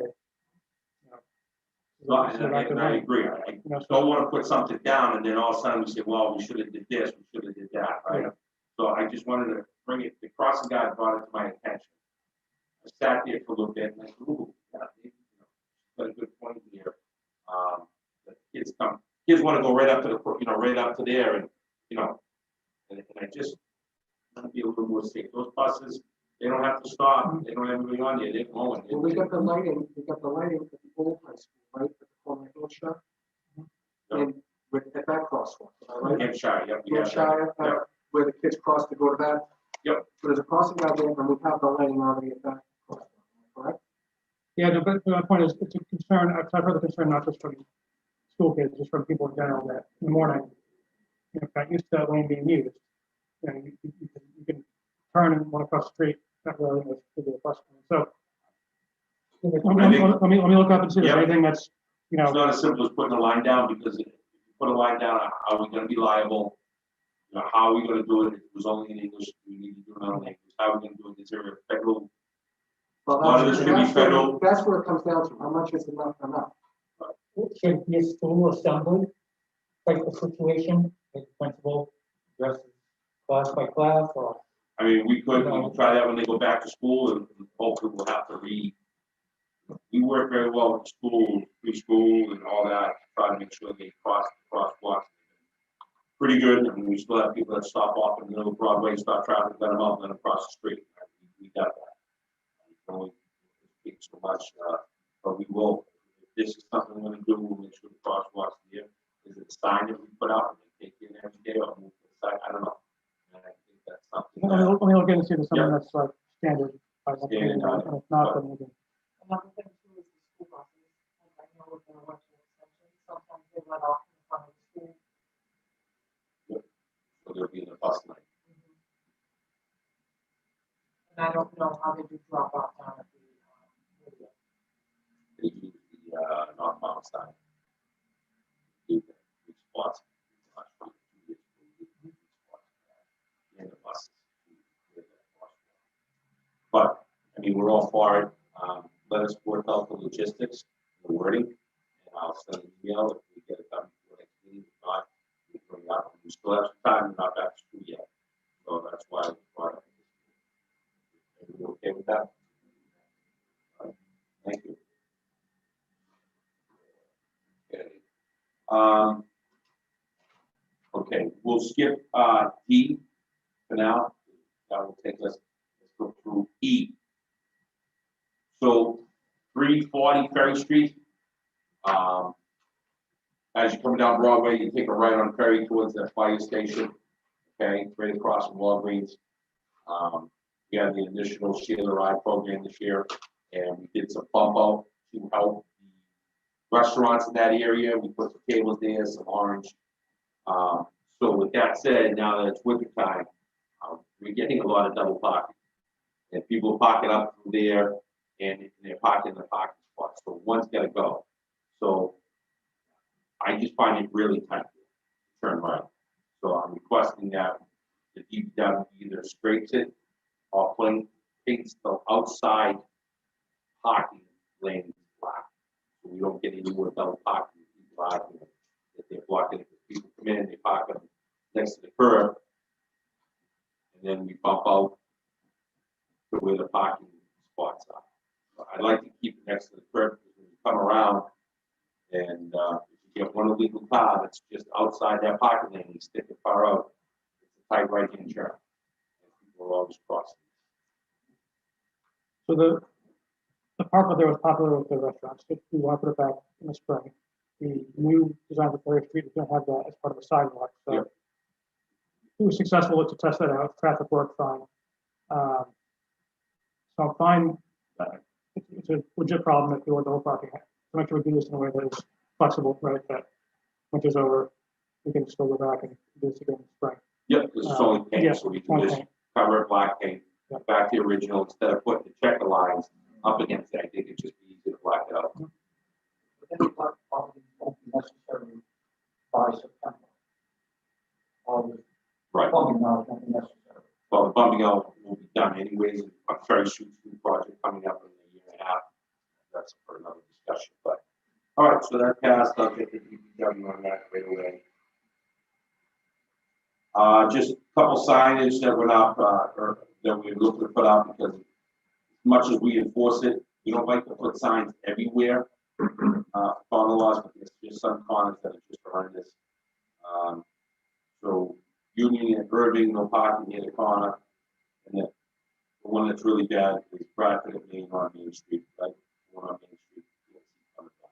No, and I agree. I don't want to put something down and then all of a sudden we say, well, we should have did this, we should have did that, right? Yeah. So I just wanted to bring it, the crossing guard brought it to my attention. I sat there for a little bit and I said, ooh, yeah, got a good point here. The kids want to go right up to right up to there and I just want to be a little more safe. Those buses, they don't have to stop. They don't have anything on there. They're going. Well, we got the lighting at the old high school, right, at the corner of Hillshire. And at that crosswalk, right? Hampshire, yep. we have that. Hillshire, Yep. where the kids cross to go to that. Yep. So there's a crossing guard there, and we have the lighting already at that crosswalk, correct? Yeah, but my point is, it's a concern, I've heard the concern not just from school kids, just from people in general, that in the morning, got used to that lane being used. You can turn and walk across the street, that way, to the bus. So, let me look up and see if there's Yeah. anything that's, It's not as simple as putting a line down because if you put a line down, are we gonna be liable? How are we gonna do it? If it was only in English, we need to do it in other language. How are we gonna do it? Is there a federal? Well, lot of this should be federal. That's where it comes down to, how much is enough? Should be a school assembly type of situation, like principal versus class by class, or I mean, we could try that when they go back to school and hopefully we'll have to we work very well with school, preschool and all that, to try to make sure they crosswalks. pretty good. I mean, we still have people that stop off in the middle of Broadway, stop traffic, let them out, and then across the street. We got that. We can only speak so much, but we will. If this is something we're gonna do, we'll make sure the crosswalks here. Is it a sign that we put out and they take it every day or move to the side? I don't know. And I think that's something. Let me look into something Yeah. that's like standard. Standard, And if not, then we can. Another thing too is the school buses, and I know we're gonna run to an extension, sometimes they let off in front of the school. So there'll be in the bus line. And I don't know how they do drop off down at the, They use the, northbound side. Do that, which spots. And the buses. But, I mean, we're all for it. Let us work out the logistics, the wording, and I'll send an email if we get it done before next meeting. If not, we can bring it up. We still have some time, we're not back to school yet. So that's why we brought it. Are you okay with that? All right. Thank you. Okay. Okay, we'll skip, D for now. That will take us, let's go through E. So 340 Ferry Street. As you're coming down Broadway, you take a right on Ferry towards that fire station. Okay, right across from Walgreens. We had the initial Share the Ride program this year, and we did some bump out to help the restaurants in that area. We put some tables there, some orange. So with that said, now that it's winter time, we're getting a lot of double parking. And people are parking up through there, and they're parking in the parking spot. So one's got to go. So I just find it really tight to turn right. So I'm requesting that the DPW either scrapes it or paints the outside parking lanes black. So we don't get any more double parking. People arguing that they're blocking it. People come in, they park them next to the curb, and then we bump out to where the parking spots are. So I'd like to keep it next to the curb because when you come around and if you get one illegal car that's just outside that parking lane, you stick it far out, it's a tight right-hand turn. And people are always crossing. So the park out there was popular with the restaurants. We want to put it back in the spring. The new design for Ferry Street is going to have that as part of a sidewalk. So Yep. it was successful to test that out. Traffic worked fine. So I'm fine. It's a legit problem that the whole parking. To make sure we do this in a way that is flexible, right? That winter's over, we can still go back and do this again in the spring. Yep, this is only paint, yeah, so we can only just paint. cover it black paint, Yeah. back to the original, instead of putting the checker lines up against it. I think it'd just be easier to black it out. But then the park probably won't be necessary by September. All the Right. plumbing now won't be necessary. Well, the bumping out will be done anyways, a Ferry Street project coming up in a year and a half. That's for another discussion, but, all right, so that passed, I'll get the DPW on that right away. Just a couple signage that went up, or that we looked to put up, because as much as we enforce it, we don't like to put signs everywhere, on the laws, but there's just some corners that are just horrendous. So Union and Irving, no parking near the corner, and then the one that's really bad is Bradford at Main on Main Street, right? One on Main Street. You see coming down.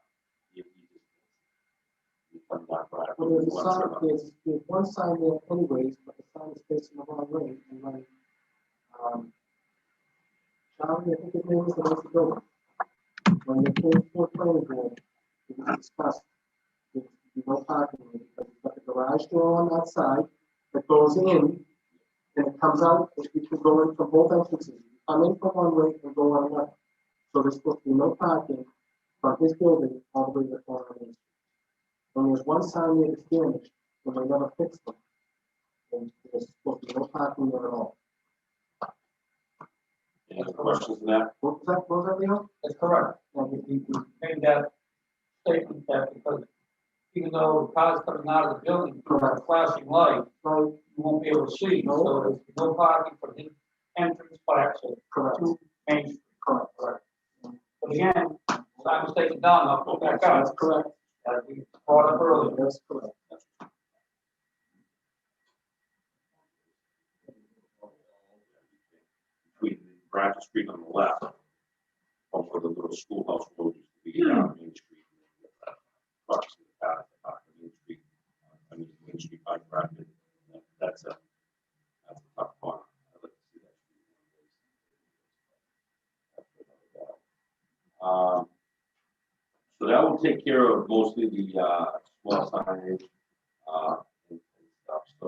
You come down Bradford. Well, there's a One sign, turn up. there's one sign there anyways, but the sign is facing the wrong way, and when, Charlie, I think his name is the next building. When they came for planning board, it was discussed, there's no parking, because you've got the garage door on that side that goes in, and it comes out, if you can go in from both entrances, you come in from one way and go on another. So there's supposed to be no parking from his building all the way to the corner of Main Street. When there's one sign there that's damaged, when they never fixed them, and there's supposed to be no parking there at all. Any other questions on that? What was that, Leo? That's correct. And we made that statement that because even though the cars coming out of the building, for a flashing light, Right, you won't be able to see. So there's no parking for the entrance by exit correct, to Main Street. correct. But again, I was taken down, I'll put back That's up, correct, as we brought up earlier. that's correct. Bradford Street on the left, from where the little schoolhouse road used to be down Main Street. Across the path, Main Street, Main Street by Bradford. That's a tough one. I'd like to see that. So that will take care of mostly the small signage and stuff. So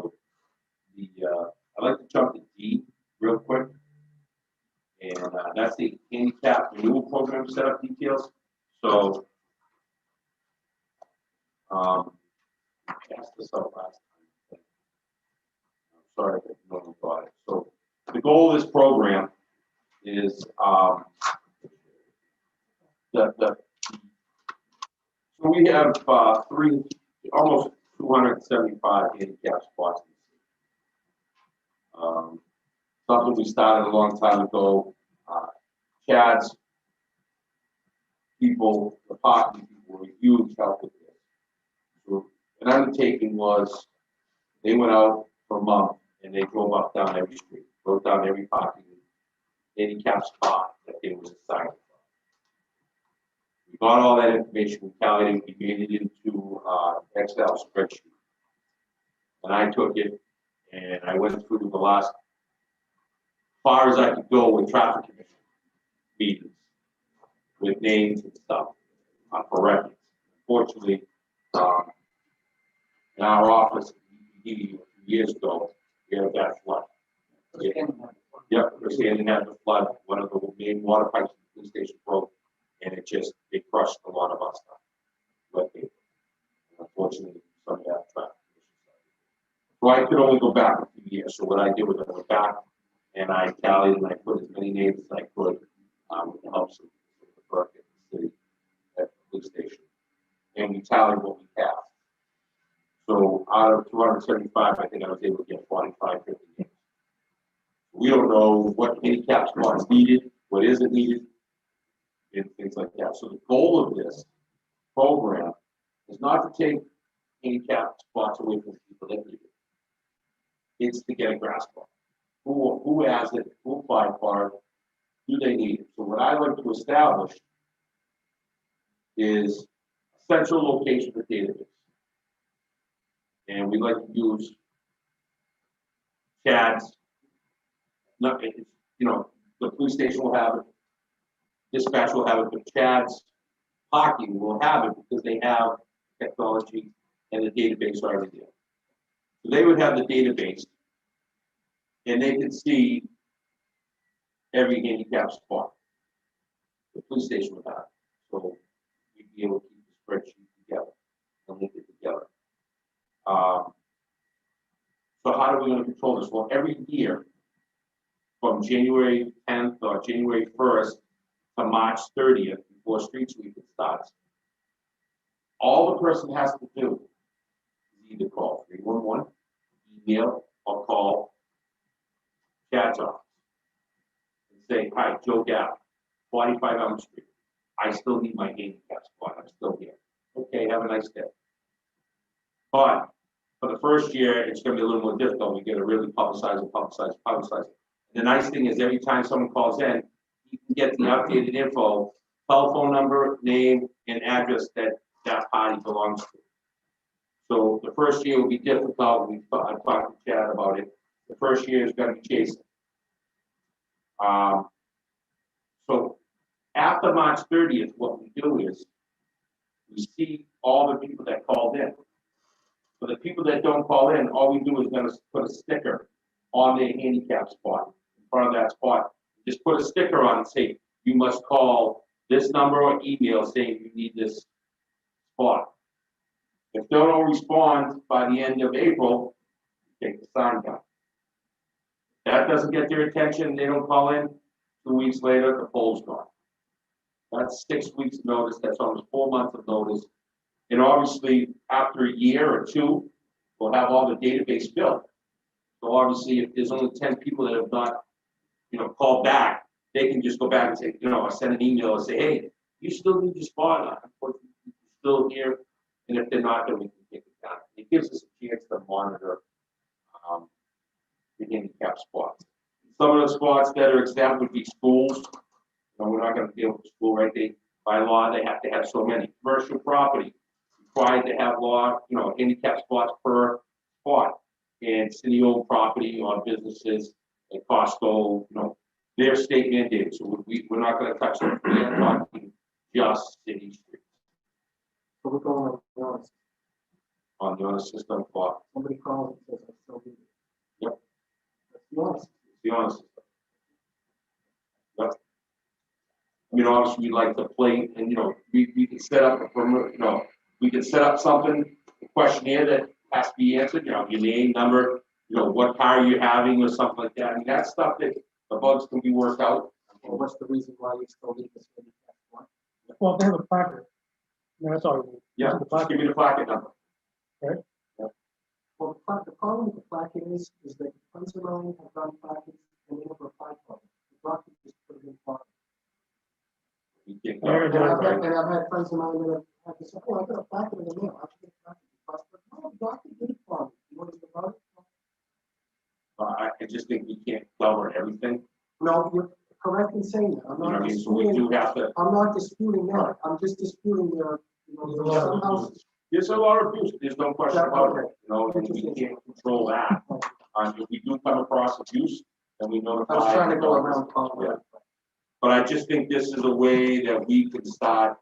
I'd like to jump to D real quick. And that's the handicap renewal program setup details. So I asked this out last time. I'm sorry, I didn't know about it. So the goal of this program is so we have almost 275 handicap spots. Something we started a long time ago. Chad's people, the parking people, were a huge help with this. So an undertaking was they went out for a month and they drove up down every street, drove down every parking handicap spot that they was assigned. We got all that information, we tallied it, we made it into Excel spreadsheet. And I took it and I went through the last far as I could go with traffic commission meetings, with names and stuff for records. Unfortunately, in our office, years ago, we had that flood. Yep, we're standing at the flood, one of the main water pipes in the police station broke, and it crushed a lot of our stuff. But unfortunately, some of that traffic. So I could only go back a few years. So what I did was I went back and I tallied and I put as many names as I could with the help of the clerk at the city, at the police station. And we tallied what we have. So out of 275, I think I was able to get 45, 50 names. We don't know what handicap spots needed, what isn't needed, and things like that. So the goal of this program is not to take handicap spots away from people that need it. It's to get a grasp on who has it, who applied for it, do they need it. So what I like to establish is a central location for database. And we like to use CADs. The police station will have it, dispatch will have it, but CAD's parking will have it because they have technology and the database already there. So they would have the database and they could see every handicap spot. The police station would have it. So we'd be able to keep the spreadsheet together and link it together. So how are we going to control this? Well, every year, from January 10th or January 1st to March 30th, before street sweeping starts, all the person has to do is either call 311, email, or call Chad's office and say, hi, Joe Gap, 45 Elm Street. I still need my handicap spot. I'm still here. Okay, have a nice day. But for the first year, it's going to be a little more difficult. We got to really publicize it. And the nice thing is every time someone calls in, you can get the updated info, telephone number, name, and address that that party belongs to. So the first year will be difficult. I talked to Chad about it. The first year is going to be chasing. So after March 30th, what we do is we see all the people that called in. For the people that don't call in, all we do is going to put a sticker on their handicap spot, in front of that spot. Just put a sticker on and say, you must call this number or email saying you need this spot. If they don't respond by the end of April, take the sign down. If that doesn't get their attention, they don't call in, 2 weeks later, the poll's gone. That's 6 weeks notice, that's almost 4 months of notice. And obviously, after a year or two, we'll have all the database built. So obviously, if there's only 10 people that have not, called back, they can just go back and say, I send an email and say, hey, you still need your spot. Unfortunately, you're still here. And if they're not, then we can take it down. It gives us a chance to monitor the handicap spots. Some of the spots that are exempt would be schools. We're not gonna deal with school, right? By law, they have to have so many. Commercial property, required to have handicap spots per spot. And city-owned property or businesses like Costco, their state mandated, so we're not gonna touch them. We are talking just city streets So we're going on the honest system for, somebody calls and says, I still need it. Yep. That's the honest. the honest system. Yep. I mean, obviously, we'd like to play, and, we can set up we can set up something, a questionnaire that has to be answered, your name, number, what car you're having or something like that. I mean, that's stuff that the bugs can be worked out. Well, what's the reason why you still need this handicap one? Well, they have a placard. That's all. We need. Yeah, The just placard. give me the placket number. Well, the problem with the placket is that friends of mine have done plackets and they never applied for them. The doctor just put it in placket. You can't There go. it is. And I've had friends of mine that have had to say, oh, I got a placket in the mail. I should get a placket. No, the doctor did it for me. You want to know about it? I just think we can't cover everything. No, you're correct in saying that. I'm You know what I not mean? So we disputing, do have to. I'm not disputing that. I'm just disputing their, there's some houses. There's a lot of abuse. There's no question about it. And we can't control that. If we do come across abuse, then we notify. I was trying to go around. Yeah. But I just think this is a way that we can start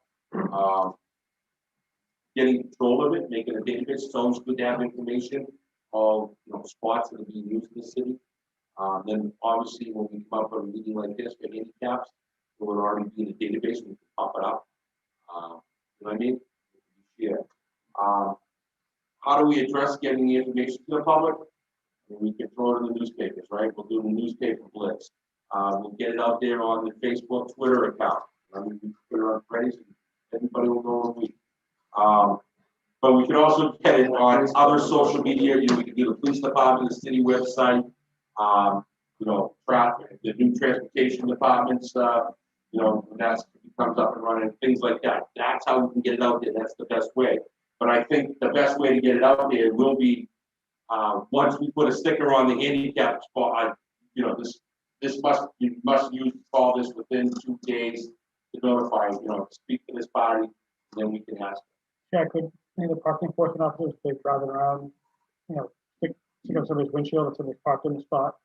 getting control of it, making a database. It's always good to have information of spots that are being used in the city. Then obviously when we come up with a meeting like this for handicaps, it will already be in the database. We can pop it up. You know what I mean? Yeah. How do we address getting the information to the public? We can throw it in the newspapers, right? We'll do the newspaper blitz. We'll get it out there on the Facebook, Twitter account. We can put it on Fridays and everybody will know what we. But we can also get it on other social media. We can do the police department, the city website, traffic, the new transportation departments, when that comes up and running, things like that. That's how we can get it out there. That's the best way. But I think the best way to get it out there will be once we put a sticker on the handicap spot. You must call this within 2 days to notify. Speak to this party, and then we can ask. Yeah, could any of the parking enforcement officers, they driving around, stick on somebody's windshield if somebody's parked in the spot.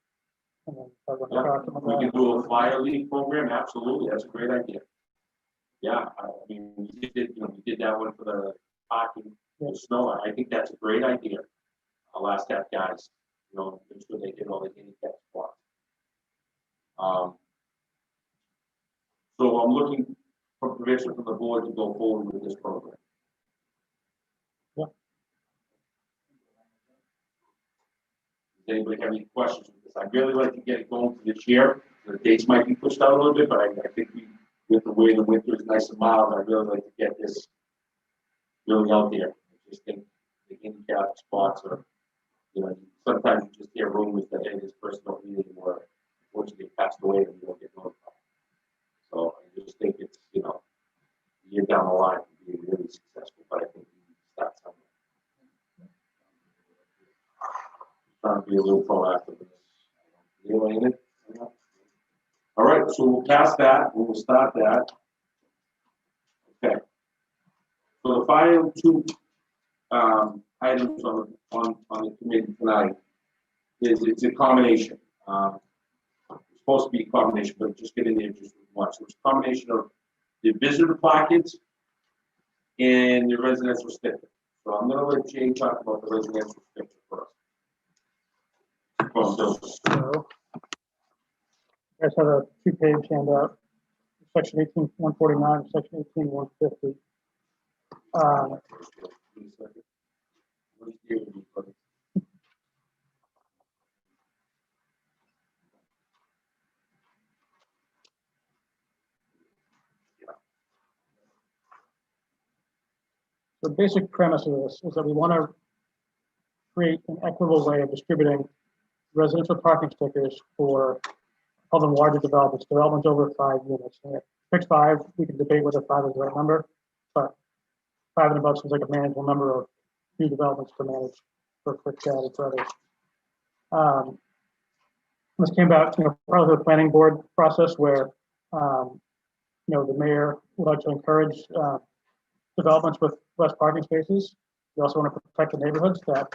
And then have them start them We like can that. do a flyer lead program. Absolutely, that's a great idea. Yeah, I mean, we did that one for the parking in the snow. I think that's a great idea. I'll ask that guys, make sure they hit all the handicap spots. So I'm looking for permission from the board to go forward with this program. Does anybody have any questions with this? I'd really like to get it going for this year. The dates might be pushed out a little bit, but I think with the way the winter is nice and mild, I'd really like to get this really out there. I just think the handicap spots are, sometimes you just hear rumors that, hey, this person don't need it anymore. Unfortunately, they passed away and you don't get notified. So I just think it's, a year down the line to be really successful, but I think we need to start somewhere. Trying to be a little proactive in this. All right, so we'll pass that. We'll start that. Okay. So the final two items on the committee tonight is it's a combination. It's supposed to be a combination, but just get in there just one. So it's a combination of the visitor placards and the residential sticker. So I'm going to let Jay talk about the residential sticker first. So, you guys have a 2-page handout, section 18-149, section 18-150. The basic premise of this is that we want to create an equitable way of distributing residential parking stickers for all the larger developments over 5 units. And pick 5, we can debate whether 5 is the right number, but 5 and above seems like a manageable number of new developments to manage for quick chat and for others. This came about, part of the planning board process where, the mayor would like to encourage developments with less parking spaces. We also want to protect the neighborhoods that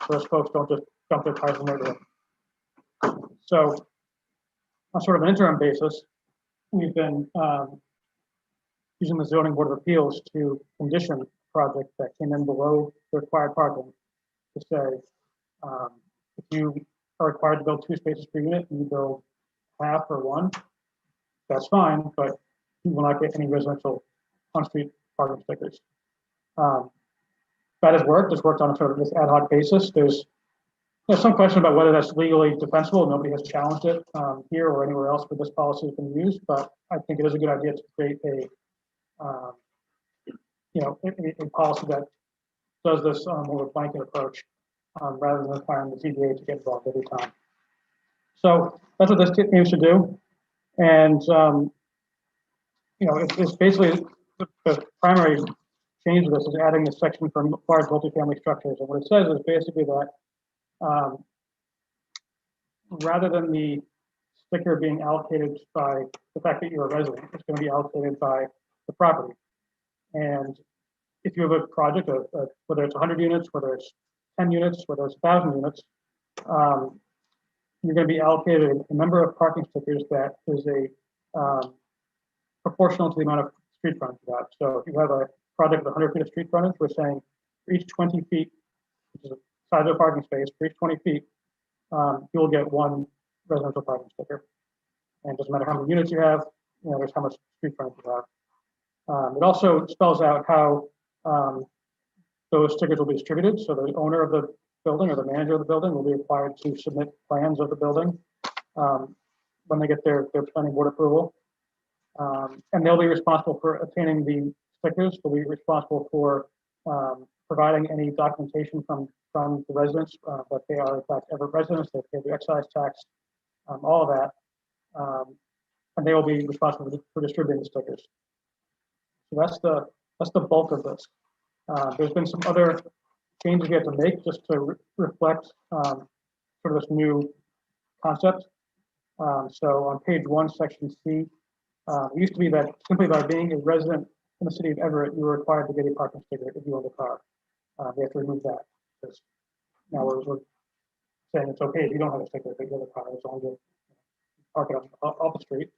those folks don't just dump their cars in the neighborhood. So on sort of an interim basis, we've been using the zoning board of appeals to condition a project that came in below the required parking to say, if you are required to build 2 spaces per unit and you build half or 1, that's fine, but you will not get any residential on-street parking stickers. That has worked. It's worked on a sort of this ad hoc basis. There's some question about whether that's legally defensible. Nobody has challenged it here or anywhere else where this policy has been used, but I think it is a good idea to create a policy that does this on a more blanket approach rather than requiring the ZBA to get involved every time. So that's what this aims to do. And, it's basically the primary change of this is adding this section for large multifamily structures. And what it says is basically that rather than the sticker being allocated by the fact that you're a resident, it's going to be allocated by the property. And if you have a project, whether it's 100 units, whether it's 10 units, whether it's 1,000 units, you're going to be allocated a number of parking stickers that is proportional to the amount of street frontage you have. So if you have a project with 100 feet of street frontage, we're saying for each 20 feet, which is the size of a parking space, for each 20 feet, you'll get 1 residential parking sticker. And it doesn't matter how many units you have, there's how much street frontage you have. It also spells out how those stickers will be distributed. So the owner of the building or the manager of the building will be required to submit plans of the building when they get their planning board approval. And they'll be responsible for obtaining the stickers. They'll be responsible for providing any documentation from the residents that they are in fact ever residents, they pay the excise tax, all of that. And they will be responsible for distributing the stickers. So that's the bulk of this. There's been some other changes we have to make just to reflect sort of this new concept. So on page 1, section C, it used to be that simply by being a resident in the city of Everett, you were required to get a parking sticker if you owned a car. We have to remove that because now we're saying it's okay if you don't have a sticker if you have a car, as long as you park it off the street.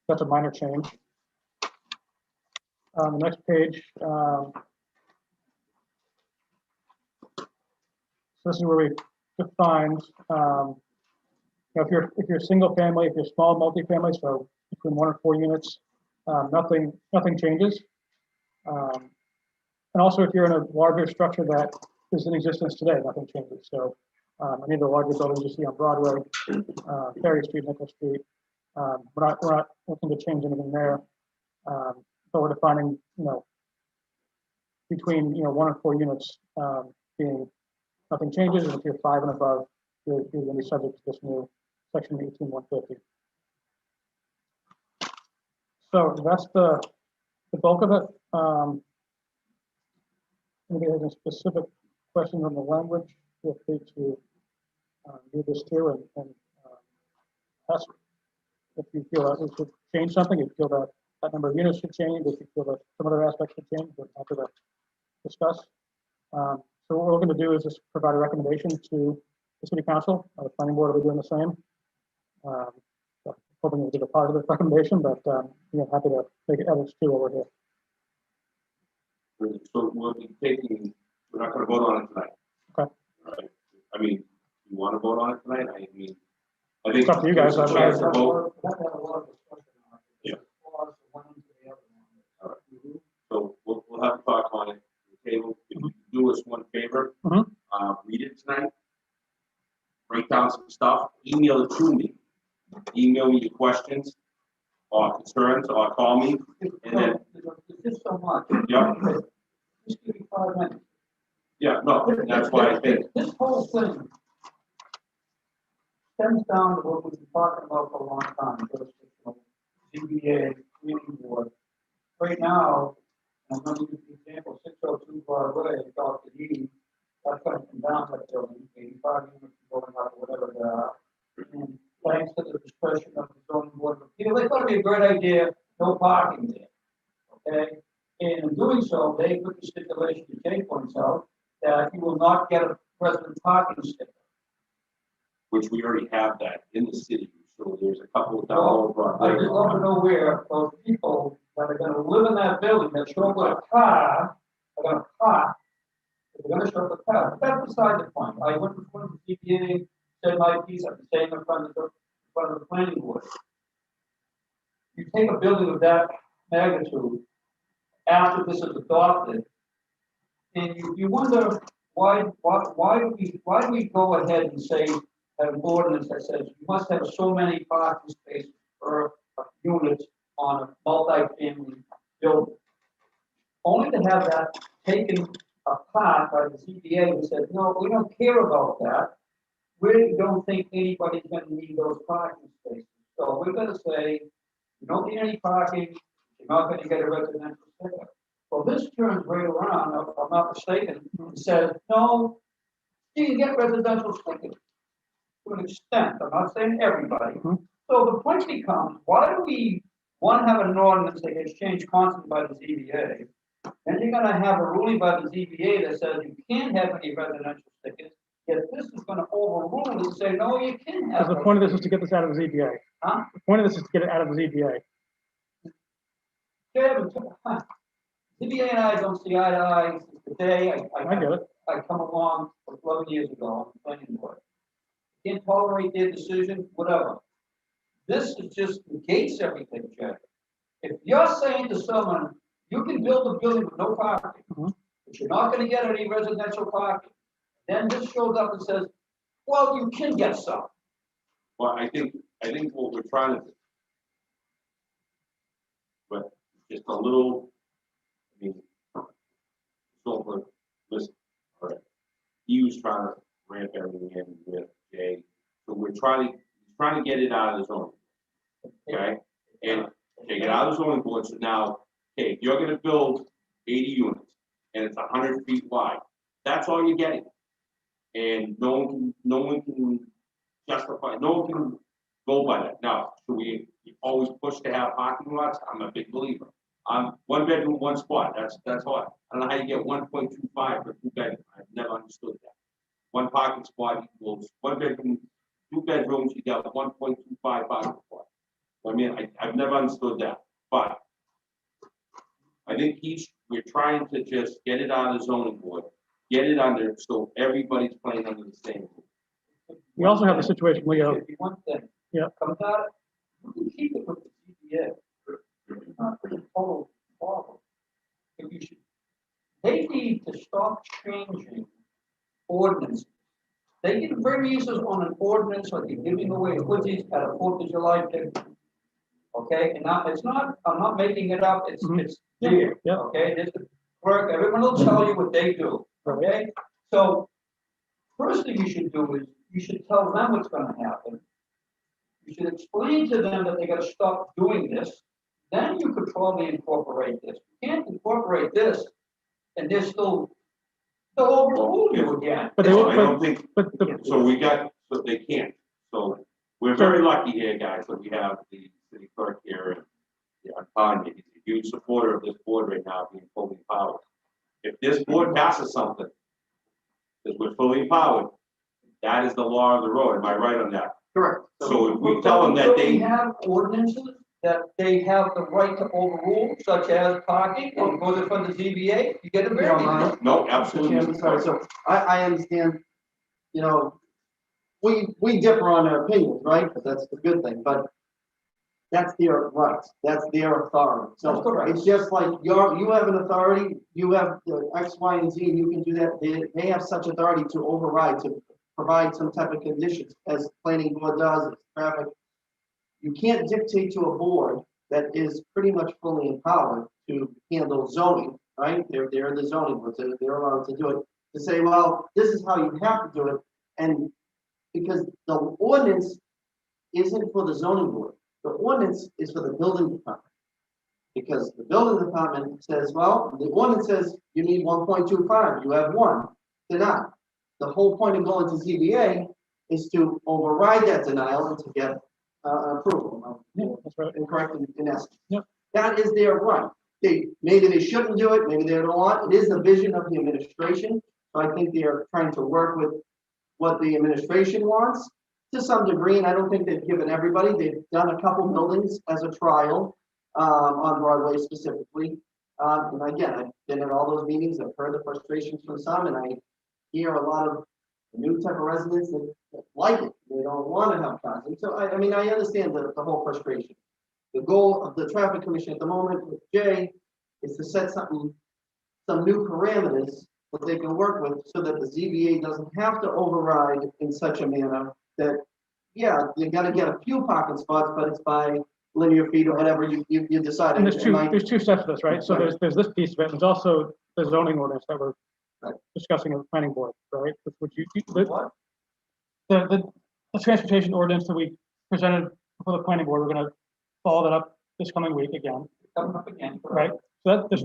That's a minor change. The next page. So this is where we defined. If you're single family, if you're small multifamily, so between 1 and 4 units, nothing changes. And also, if you're in a larger structure that is in existence today, nothing changes. So any of the larger buildings you see on Broadway, Ferry Street, Nickel Street, we're not looking to change anything there. So we're defining, between 1 and 4 units being nothing changes, and if you're 5 and above, you're going to be subject to this new section 18150. So that's the bulk of it. Anybody has any specific questions on the language, feel free to do this too and ask if you feel that we should change something, if you feel that that number of units should change, if you feel that some other aspects should change, we're happy to discuss. So what we're going to do is just provide a recommendation to the city council. The planning board will be doing the same. So hoping we'll get a positive recommendation, but happy to make edits too over here. So we'll be we're not going to vote on it tonight. Okay. All right. I mean, you want to vote on it tonight? I think it's up to you guys. There's a chance to vote. Yeah. All right. So we'll have to talk on it. The table. If you do us one favor, read it tonight. Break down some stuff. Email it to me. Email me your questions or concerns, or call me, and then. Just so much. Yeah. Just give me 5 minutes. Yeah. No. That's why I think. This whole thing stems down to what we've been talking about for a long time. ZBA, planning board. Right now, I'm going to use the example 602 Broadway, Dr. D, that's gonna come down that building, 85 units going up, whatever they are. And thanks to the discretion of the zoning board of appeals, they thought it'd be a great idea, no parking there. Okay, and in doing so, they put the stipulation, that Jay points out, that you will not get a resident parking sticker. Which we already have that in the city, so there's a couple of Well, dollars. I just want to know where those people that are gonna live in that building, that show up with a car, are gonna park. They're gonna show up with a car, but that's beside the point. I went to the CPA, said my piece, I'm saying in front of the planning board. You take a building of that magnitude, after this is adopted, and you wonder why do we go ahead and say, have an ordinance that says you must have so many parking spaces per unit on a multi-family building? Only to have that taken apart by the ZBA who said, no, we don't care about that. We don't think anybody's gonna need those parking spaces. So we're gonna say, you don't need any parking, you're not gonna get a residential sticker. Well, this turns right around, if I'm not mistaken, and says, no, you can get residential stickers to an extent. I'm not saying everybody. So the point becomes, why do we, one, have an ordinance that gets changed constantly by the ZBA? Then you're gonna have a ruling by the ZBA that says you can't have any residential stickers, yet this is gonna overrule it and say, no, you can have. Because the point of this is to get this out of the ZBA. Huh? The point of this is to get it out of the ZBA. ZBA and I don't see eye to eye since the day I get it. I come along 11 years ago on the planning board. Can't tolerate their decision, whatever. This is just negates everything, Jack. If you're saying to someone, you can build a building with no parking, but you're not gonna get any residential parking, then this shows up and says, well, you can get some. Well, I think what we're trying to do, but just a little, I mean, so listen, all right. He was trying to ramp everything in with Jay, so we're trying to get it out of the zone. Okay, and take it out of the zoning board, so now, okay, if you're gonna build 80 units and it's 100 feet wide, that's all you're getting. And no one can justify, no one can go by that. Now, should we always push to have parking lots? I'm a big believer. One bedroom, one spot, that's hard. I don't know how you get 1.25 for 2 bedrooms. I've never understood that. One parking spot equals 1 bedroom, 2 bedrooms, you got 1.25 parking spot. I mean, I've never understood that, but I think we're trying to just get it out of the zoning board, get it under, so everybody's playing under the same rule. We also have the situation, Leo. One thing. Yeah. Comes out, you can keep it with the ZBA. It's not a total problem. If you should, they need to stop changing ordinances. They can bring users on an ordinance like you're giving away hoodies at a 4th of July picnic. Okay, and now it's not, I'm not making it up, it's there, Yeah. okay? There's the clerk, everyone will tell you what they do, okay? So, first thing you should do is, you should tell them what's gonna happen. You should explain to them that they gotta stop doing this, then you could probably incorporate this. You can't incorporate this, and they're still, they'll overrule you again. But So I don't think, But so they can't. So we're very lucky here, guys, that we have the city clerk here and Tanya. He's a huge supporter of this board right now, being fully empowered. If this board passes something, because we're fully empowered, that is the law of the road. Am I right on that? Correct. So if we tell them that We they, have ordinances that they have the right to overrule, such as parking, and goes in front of the ZBA, you get a variance. no, absolutely. Chairman, sorry, so I understand, you know, we differ on our opinions, right? But that's the good thing, but that's their rights, that's their authority. That's So correct. it's just like you have an authority, you have X, Y, and Z, and you can do that. They have such authority to override, to provide some type of conditions as planning board does, as traffic. You can't dictate to a board that is pretty much fully empowered to handle zoning, right? They're in the zoning board, so they're allowed to do it, to say, well, this is how you have to do it. And because the ordinance isn't for the zoning board, the ordinance is for the building department. Because the building department says, well, the ordinance says you need 1.25, you have 1. denied. The whole point of going to ZBA is to override that denial and to get approval. Yeah, that's right. Incorrect in essence. Yep. That is their right. Maybe they shouldn't do it, maybe they don't want, it is the vision of the administration. So I think they are trying to work with what the administration wants to some degree, and I don't think they've given everybody. They've done a couple buildings as a trial on Broadway specifically. And again, I've been at all those meetings, I've heard the frustrations from some, and I hear a lot of new type of residents that like it. They don't want to have parking. So I mean, I understand the whole frustration. The goal of the traffic commission at the moment with Jay is to set some new parameters that they can work with so that the ZBA doesn't have to override in such a manner that, yeah, you gotta get a few parking spots, but it's by linear feet or whatever you decide. And there's two steps to this, right? So there's this piece of it, and there's also the zoning ordinance that we're discussing with the planning board, right? Which the transportation ordinance that we presented for the planning board, we're gonna follow that up this coming week again. Coming up again. Right, so that there's,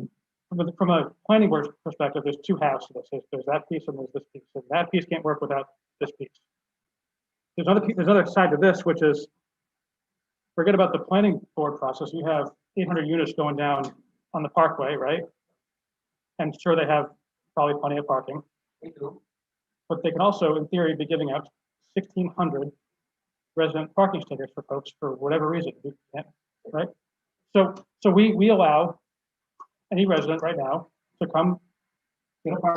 from a planning board perspective, there's two halves to this. There's that piece and there's this piece. And that piece can't work without this piece. There's another side to this, which is, forget about the planning board process. You have 800 units going down on the parkway, right? And sure, they have probably plenty of parking. They do. But they can also, in theory, be giving out 1,600 resident parking stickers for folks for whatever reason, right? So we allow any resident right now to come.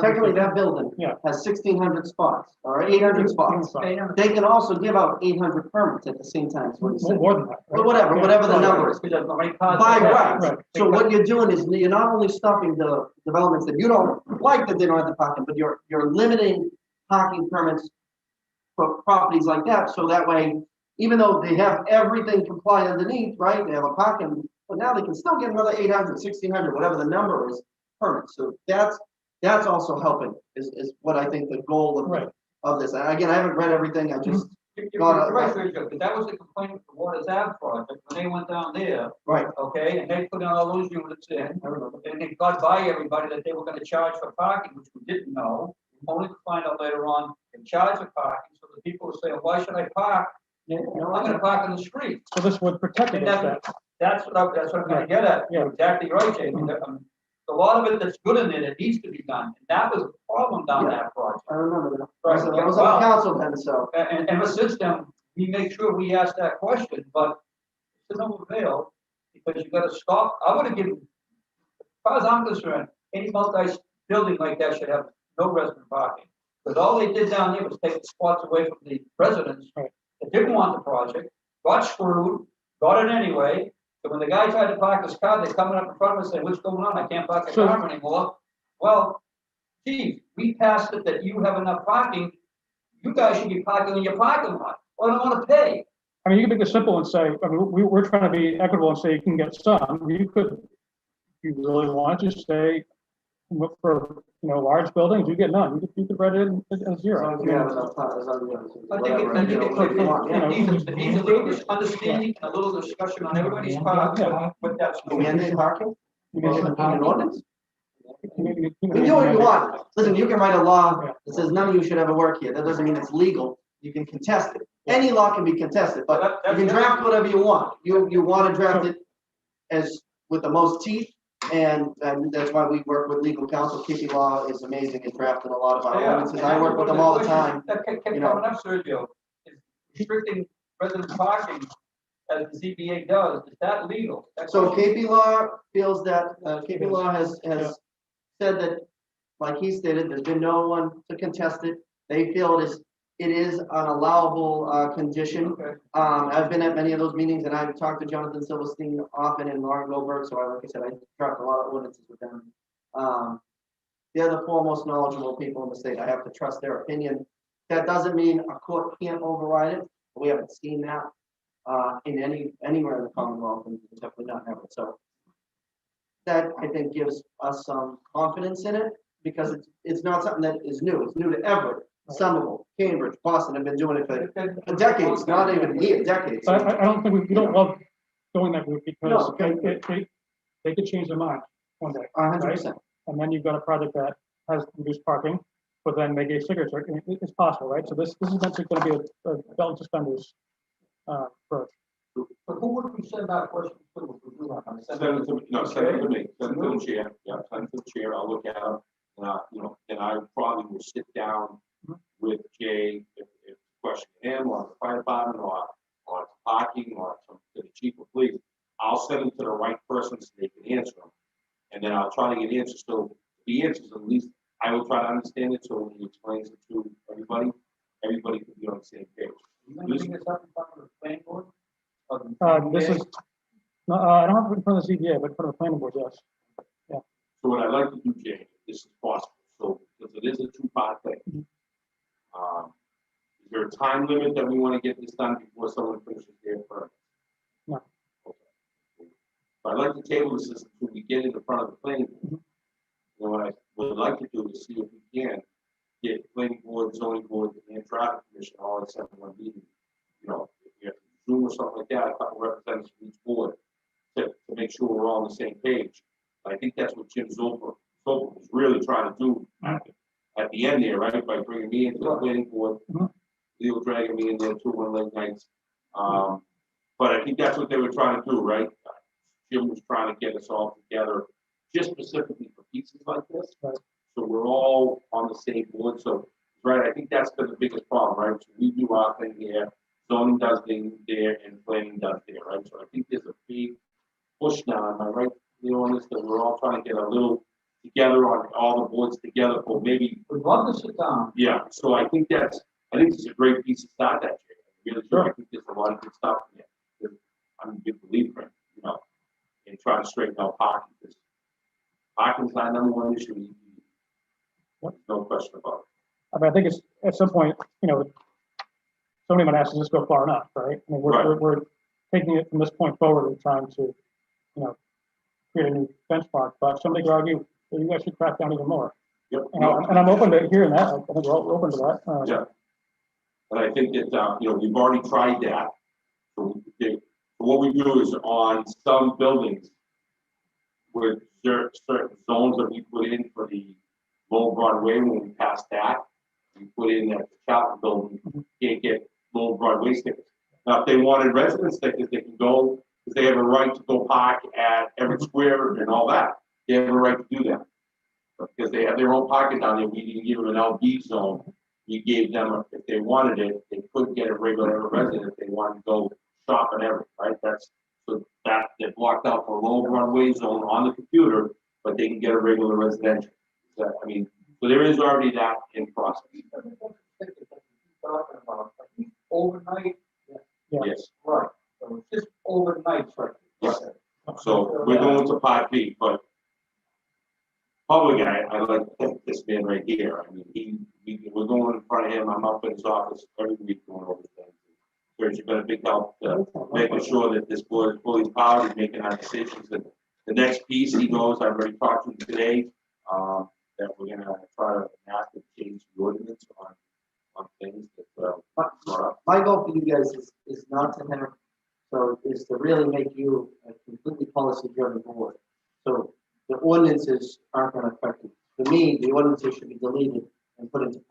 Technically, that building Yeah. has 1,600 spots or 800 spots. They can also give out 800 permits at the same time. Is what he said. More than that. Or whatever the number is. Because the right cars By are there. right. Right. So what you're doing is you're not only stopping the developments that you don't like that they don't have the parking, but you're limiting parking permits for properties like that. So that way, even though they have everything compliant underneath, right? They have a parking, but now they can still get another 800, 1,600, whatever the number is, permits. So that's also helping is what I think the goal of, Right. of this. And again, I haven't read everything. I just, You're right, Richard, but that was the complaint with the Waters Ave project, when they went down there, right. okay, and they put in all those units in, and it got by everybody that they were gonna charge for parking, which we didn't know, only to find out later on, they charge for parking, so the people were saying, why should I park? I'm gonna park in the street. So this would protect And against that. that's what I'm gonna get at. Yeah. You're exactly right, Jamie. A lot of it that's good in there that needs to be done. And that was a problem down that project. I remember that. Right. I was on the council then, so. And ever since then, we make sure we ask that question, but it's no avail because you gotta stop. I would have given, as far as I'm concerned, any multi-building like that should have no resident parking. Because all they did down there was take the spots away from the residents Right. that didn't want the project, got screwed, got it anyway. So when the guy tried to park his car, they're coming up in front of us saying, what's going on? I can't park a car anymore. Well, chief, we passed it that you have enough parking. You guys should be parking in your parking lot. Well, I don't want to pay. I mean, you can make it simple and say, I mean, we're trying to be equitable and say you can get some. You could, if you really want to say, look for, large buildings, you get none. You could write it in as zero. As long as we have enough time, as long as we I think it, whatever, it needs a little understanding and a little discussion on everybody's part with that. Mandate parking? You can get An ordinance? You can You can do what you want. Listen, you can write a law that says none of you should ever work here. That doesn't mean it's legal. You can contest it. Any law can be contested, but you can draft whatever you want. You want to draft it as with the most teeth, and that's why we work with legal counsel. KP Law is amazing at drafting a lot of our ordinances. I work with them all the time. That kept coming up, Sergio, is restricting resident parking as the ZBA does. Is that legal? So KP Law feels that, KP Law has said that, like he stated, there's been no one to contest it. They feel it is an allowable condition. Okay. I've been at many of those meetings and I've talked to Jonathan Silverstein often and Lauren Goldberg, so like I said, I draft a lot of ordinances with them. They're the foremost knowledgeable people in the state. I have to trust their opinion. That doesn't mean a court can't override it. We haven't seen that anywhere in the Commonwealth, and definitely not ever. So that I think gives us some confidence in it because it's not something that is new. It's new to Everett, Somerville, Cambridge, Boston have been doing it for decades, not even years, decades. But I don't think we don't love going that route because No, they could change their mind one day. 100%. And then you've got a project that has reduced parking but then make a signature, it's possible, right? So this is actually gonna be a belt and suspenders, approach. But who would we send that question to? Would we do that? Send it to me, no, send it to me, send it to the chair, yeah, send it to the chair, I'll look at them. And I probably will sit down with Jay, if question him, or the fire department, or parking, or to the chief of police. I'll send them to the right person so they can answer them. And then I'll try to get answers, so the answers, at least, I will try to understand it, so when he explains it to everybody can be on the same page. You gonna bring this up in front of the planning board? This is, no, I don't have it in front of the ZBA, but in front of the planning board, yes. So what I'd like to do, Jay, this is possible, so, because it is a two-part thing. Is there a time limit that we want to get this done before someone finishes their permit? No. Okay. So I'd like to table this until we get it in front of the planning board. You know, what I would like to do is see if we can get planning board, zoning board, and traffic commission all at 7-1 meeting. You know, if you have Zoom or something like that, a couple representatives from each board to make sure we're all on the same page. I think that's what Jim Zolper was really trying to do at the end there, right? By bringing me into the planning board, Leo dragging me in there too one late nights. But I think that's what they were trying to do, right? Jim was trying to get us all together just specifically for pieces like this. Right. So we're all on the same board. So, right, I think that's been the biggest problem, right? So we do our thing here, zoning does things there, and planning does there, right? So I think there's a big push now, am I right, on this, that we're all trying to get a little together on all the boards together for maybe. We'd love to sit down. Yeah, so I think this is a great piece to start that, Jay. Really, sure. I think there's a lot of good stuff in there. I'm a big believer in, and trying to straighten out parking, because parking's our number one issue. No question about it. I mean, I think it's, at some point, somebody might ask, does this go far enough, right? I mean, we're taking it from this point forward and trying to, create a new benchmark, but somebody could argue that you guys should crack down even more. Yep. And I'm open to hearing that. I think we're all open to that. Yeah. And I think that, we've already tried that. So what we do is on some buildings with certain zones that we put in for the low Broadway, when we pass that, we put in that the Chapel building can't get low Broadway stickers. Now, if they wanted resident stickers, they can go, because they have a right to go park at Everett Square and all that. They have a right to do that. But because they have their own parking down there, we didn't give them an LB zone. We gave them, if they wanted it, they couldn't get a regular resident if they wanted to go shop at Everett, right? So that they're blocked out for a low Broadway zone on the computer, but they can get a regular residential. So there is already that in process. Talking about overnight. Yeah. Yes. Right. So it's just overnight, right? Yes. So we're going to Part B, but public, I like to thank this man right here. I mean, we're going in front of him. I'm up in his office every week going over things. Serge's been a big help to making sure that this board is fully empowered and making our decisions. And the next piece he goes, I've already talked to him today, that we're gonna try to enact and change the ordinance on things that My goal for you guys is not to have, is to really make you a completely policy-driven board. So the ordinances aren't going to affect you. For me, the ordinances should be deleted and put into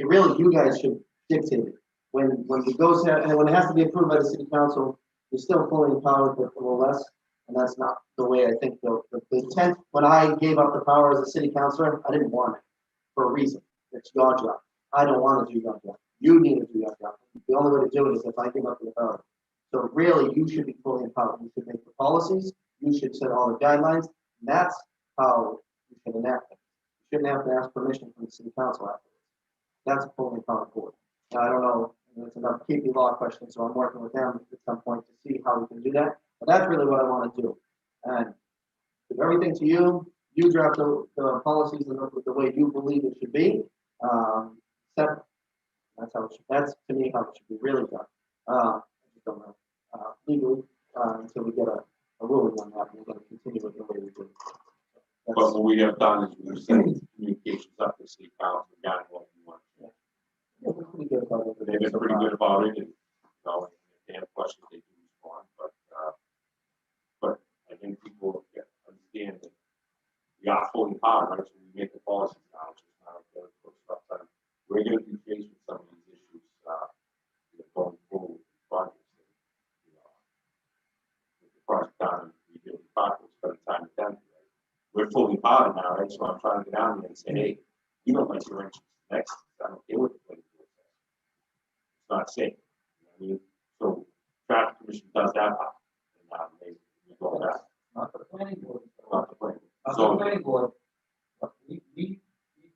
really, you guys should dictate it. When it goes there, and when it has to be approved by the city council, you're still fully empowered, but a little less. And that's not the way I think the intent. When I gave up the power as a city councilor, I didn't want it for a reason. It's your job. I don't want to do your job. You need to do your job. The only way to do it is if I give up the authority. So really, you should be fully empowered. You should make the policies. You should set all the guidelines. And that's how you can enact them. You shouldn't have to ask permission from the city council afterwards. That's a fully empowered board. Now, I don't know. It's another KP law question, so I'm working with them at some point to see how we can do that. But that's really what I want to do. And give everything to you. You draft the policies and the way you believe it should be. That's how it should, that's to me how it should be really done. I just don't know legally until we get a ruling on that. We're going to continue with the way we do. But what we have done is we've sent communications up to city council regarding what we want. Yeah, we're pretty good about it. They've been pretty good about it, and if they have questions, they do respond. But I think people understand that we are fully powered, right? So we make the policies now, which is not like the other stuff done. We're gonna be faced with some of these issues, going forward with projects. You know, with the project down, we do the project, spend time with them. Right? We're fully powered now, right? So I'm trying to get down there and say, hey, you don't like your entrance next, I don't care what the planning board says. It's not safe. You know what I mean? So traffic commission does that, and they go back. Not the planning board. Not the planning. Not the So, planning board. But we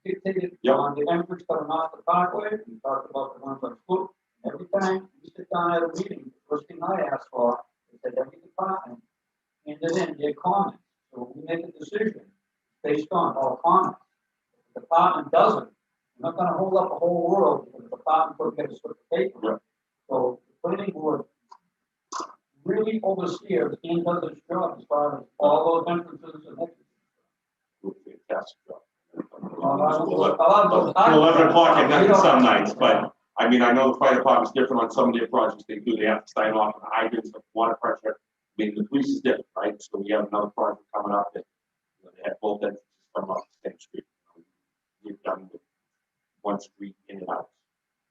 dictated Yep. on the entrance to the Master Parkway, we talked about the ones on foot. Every time we sit down at a meeting, the first thing I ask for is that every department handed in their comments. So we make a decision based on all comments. If the department doesn't, we're not gonna hold up the whole world because the department could get a slip of paper. Yep. So the planning board really overseers and does its job as far as all those entrances and exits. do a fantastic job. Till 11 o'clock at night some nights, but I mean, I know the fire department's different on some of their projects they do. They have to sign off on hydrants, like water pressure. I mean, the police is different, right? So we have another project coming up that, they have both entrances from up the same street. We've done with one street in and out.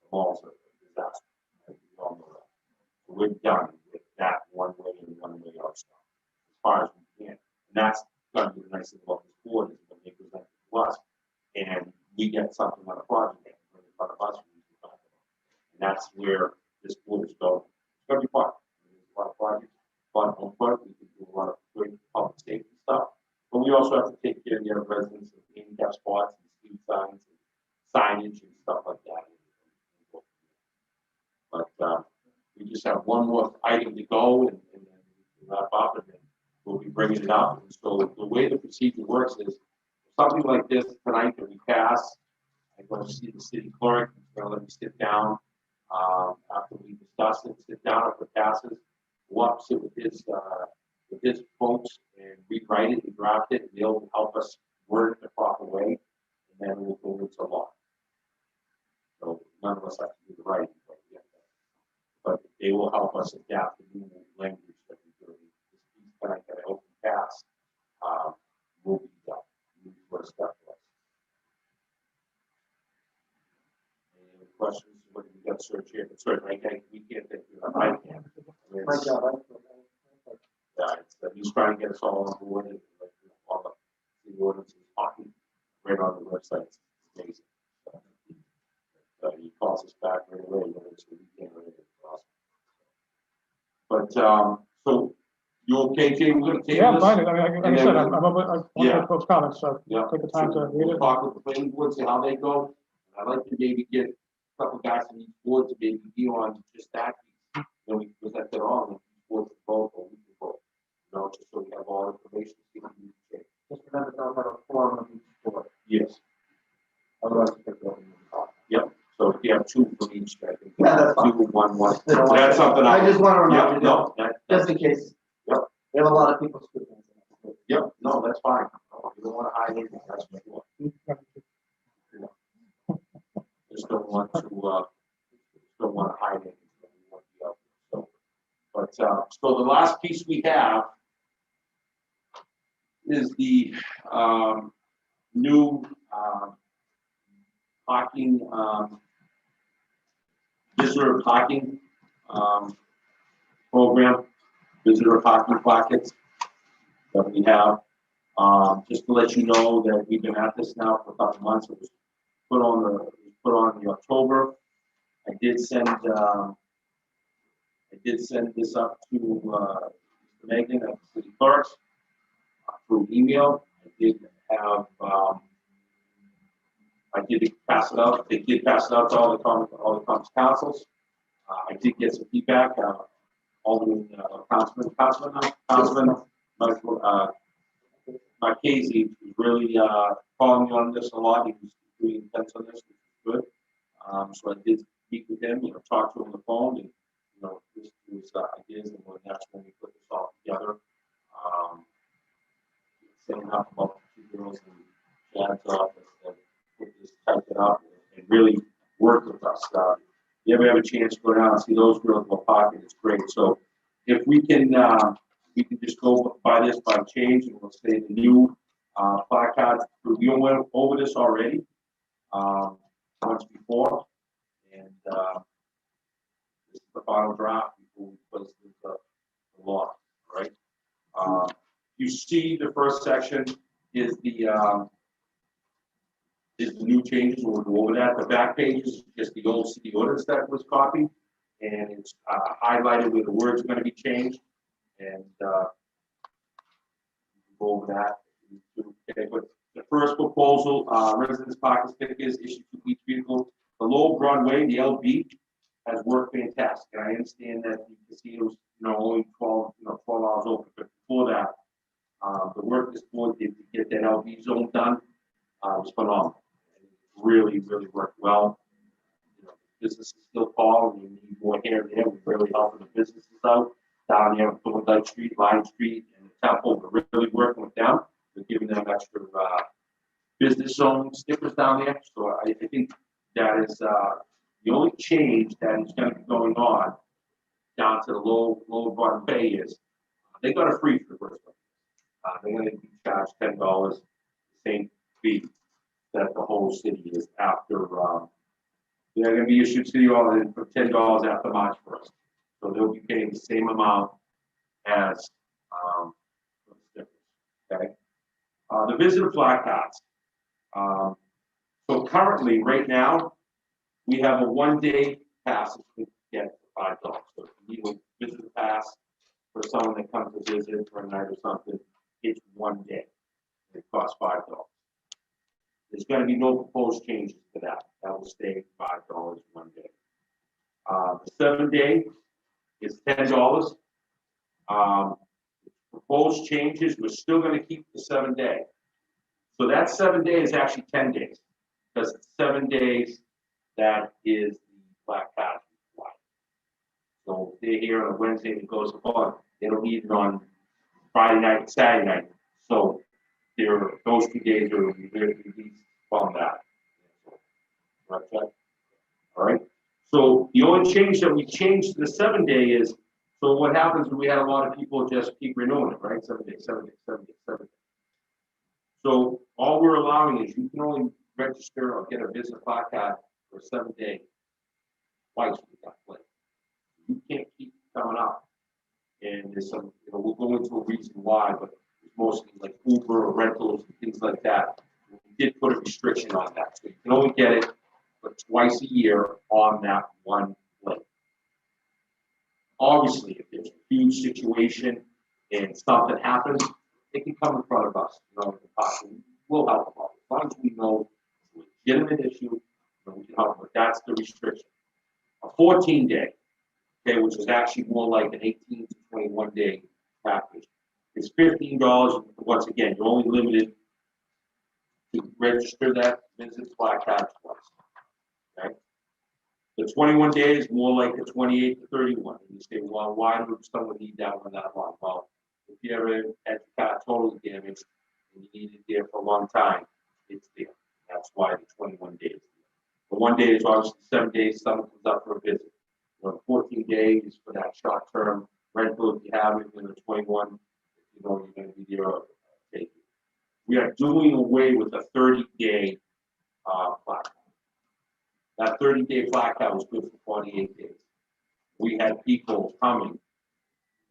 The malls are a disaster. Right? We all know that. So we're done with that one way and one way out stuff as far as we can. And that's going to be the nice thing about this board is when they present it to us and we get something on a project that we're in front of us. And that's where this board is going. It's going to be fun. There's a lot of projects, fun on foot. We can do a lot of great public safety stuff. But we also have to take care of the other residents of handicap spots and speed signs and signage and stuff like that. But we just have one more item to go and then we can wrap up and then we'll be bringing it up. And so the way the procedure works is something like this tonight that we pass, I'm going to see the city clerk, he's going to let me sit down after we discuss it, sit down if it passes, go up, sit with his folks and rewrite it and draft it, and they'll help us word it the proper way, and then we'll go into law. So none of us have to do the writing, but they will help us adapt the new language that we do. This piece tonight that I hope we pass will be done. We'll step for us. Any questions? What do we got search here? Search, right? We can't think of it. I can't. My job, Yeah, he's trying to get us all on board and like, all the ordinances hockey right on the website. It's amazing. He calls us back right away, so we can't really get across. But so you okay, Jay? We're gonna table Yeah, this. fine. I mean, like I said, I'm open, I want to Yeah. take folks' comments, so Yeah. take the time to read We'll it. talk with the planning board, see how they go. I'd like to maybe get a couple guys from each board to maybe be on just that piece. Then we present it all, and each board can vote, or we can vote. You know, just so we have all information. See what we can change. just remember to have a forum of each board. Yes. Otherwise, you could go in the top. Yep. So if you have two from each, I think. Yeah, that's fine. 2, 1, 1. So that's something I just want to Yeah, remind you, no, that, just in case. Yep. We have a lot of people speaking. yep, no, that's fine. You don't want to hide anything, that's for sure. Just don't want to hide anything. We want to be out there. So, but, so the last piece we have is the, new, parking, visitor parking, program, visitor parking pockets that we have. Just to let you know that we've been at this now for a couple of months. It was put on the October. I did send this up to Mr. Megan at the city clerks through email. I did have I did pass it out. They did pass it out to all the Commons councils. I did get some feedback. Alderman Councilman Marchese was really following me on this a lot. He was really intense on this, which was good. So I did speak with him, talk to him on the phone, and this was ideas, and that's when we put this all together. Saying enough about the two girls and Chad's office that put this, type it up, and really work with us. You ever have a chance to go down and see those girls in the pocket, it's great. So if we can just go by this by change, and we'll say the new Placards, we went over this already, once before, and, this is the final draft before we place the law, right? You see the first section is the new changes, we'll go over that. The back page is just the old city ordinance that was copied, and it's highlighted where the words are gonna be changed, and, go over that. Okay, but the first proposal, residence parking stickers issued to each vehicle. The Low Broadway, the LB, has worked fantastic. And I understand that the casinos, only 12 hours open, but before that, the work this board did to get that LB zone done, was phenomenal. And it really, really worked well. Business is still calling, we need more here and there, we're really helping the businesses out down here on Thorndike Street, Line Street, and the Temple. We're really working with them. We're giving them extra business zone stickers down there. So I think that is the only change that is going to be going on down to the lower Broadway is they got a free for the first one. They're going to be charged $10, the same fee that the whole city is after. They're going to be issued city orders for $10 after March 1st. So they'll be paying the same amount as for the stickers. Okay. The visitor placards. So currently, right now, we have a 1-day pass that you can get for $5. So if you need a visitor pass for someone that comes to visit for a night or something, it's 1 day. It costs $5. There's going to be no proposed changes to that. That will stay $5 1 day. The 7-day is $10. Proposed changes, we're still going to keep the 7-day. So that 7 days is actually 10 days, because it's 7 days that is the black card required. So if they're here on a Wednesday and it goes on, they don't need it on Friday night and Saturday night. So those 2 days are released from that. All right. So the only change that we changed to the 7-day is, so what happens is we had a lot of people just keep renewing it, right? 7 days, 7 days, 7 days, 7 days. So all we're allowing is you can only register or get a business placard for 7 days twice with that place. You can't keep coming up. And there's some, we'll go into a reason why, but it's mostly like Uber or rentals and things like that. We did put a restriction on that. So you can only get it for twice a year on that one place. Obviously, if there's a huge situation and something happens, they can come in front of us. We'll help them out. As long as we know it's a legitimate issue, we can help them. But that's the restriction. A 14-day, okay, which is actually more like an 18 to 21 day package, is $15. Once again, you're only limited to register that visit placard twice. Okay. The 21 days more like the 28 to 31. And you say, well, why would someone need that one that long? Well, if you ever had your car totally damaged and you need it there for a long time, it's there. That's why the 21 days. The 1 day is obviously 7 days, someone comes up for a visit. The 14 days for that short-term rental if you have it, and the 21, you're going to be there. We are doing away with a 30-day placard. That 30-day placard was good for 48 days. We had people coming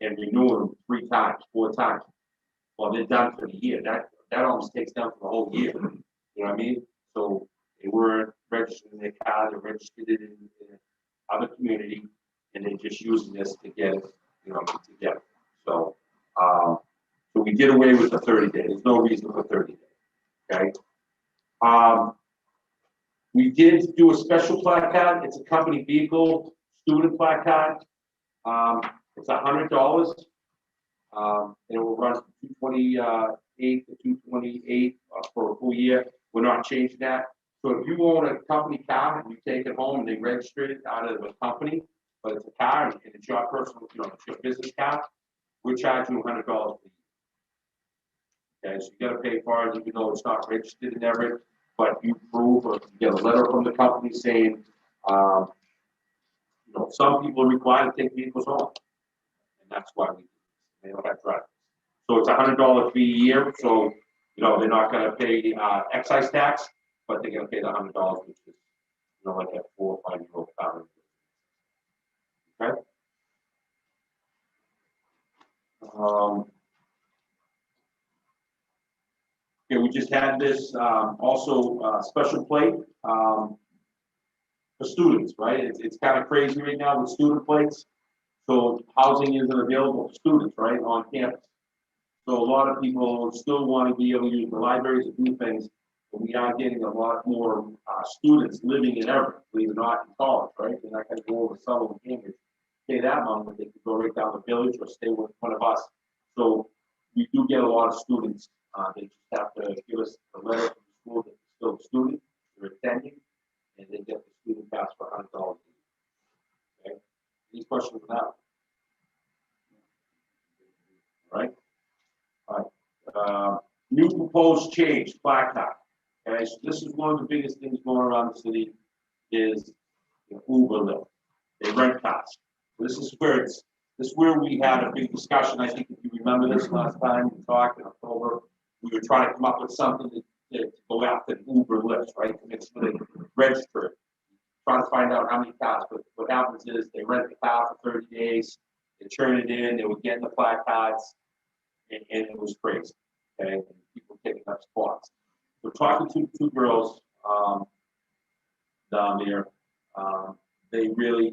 and renewing 3 times, 4 times. Well, they're done for the year. That almost takes down for the whole year. You know what I mean? So they weren't registered in their car, they registered it in other community, and they're just using this to get it, together. So, so we did away with the 30 days. There's no reason for 30 days. Okay. We did do a special placard. It's a company vehicle student placard. It's $100. It will run from $228 to $228 for a full year. We're not changing that. So if you own a company car and you take it home and they register it out of a company, but it's a car and it's your personal, it's your business car, we're charging you $100 per year. Okay, so you got to pay for it, even though it's not registered in Everett, but you prove or you get a letter from the company saying, some people are required to take vehicles home, and that's why they don't have drivers. So it's $100 fee a year. So You know, they're not gonna pay, excise tax, but they're gonna pay the $100, which is, you know, like a 4 or 5-year-old car. Okay? Okay, we just had this, also, special plate, for students, right? It's kind of crazy right now with student plates. So housing isn't available for students, right, on campus. So a lot of people still want to be able to use the libraries to do things, but we are getting a lot more, students living in Everett, believe it or not, in college, right? They're not gonna go over to Sutherland, Cambridge, pay that amount, but they could go right down the village or stay with one of us. So we do get a lot of students, they just have to give us a letter from the school that they're still a student, they're attending, and they get the student pass for $100. Okay, any questions on that? All right. All right. New proposed change, blacktop. Okay, so this is one of the biggest things going around the city is Uber Lyft. They rent cars. So this is where we had a big discussion. I think if you remember this last time we talked in October, we were trying to come up with something to go after Uber Lyft, right? To make sure they register. Trying to find out how many cars. But what happens is they rent the car for 30 days, they turn it in, they would get in the placards, and it was crazy. Okay, and people taking up spots. We're talking to two girls down there. They really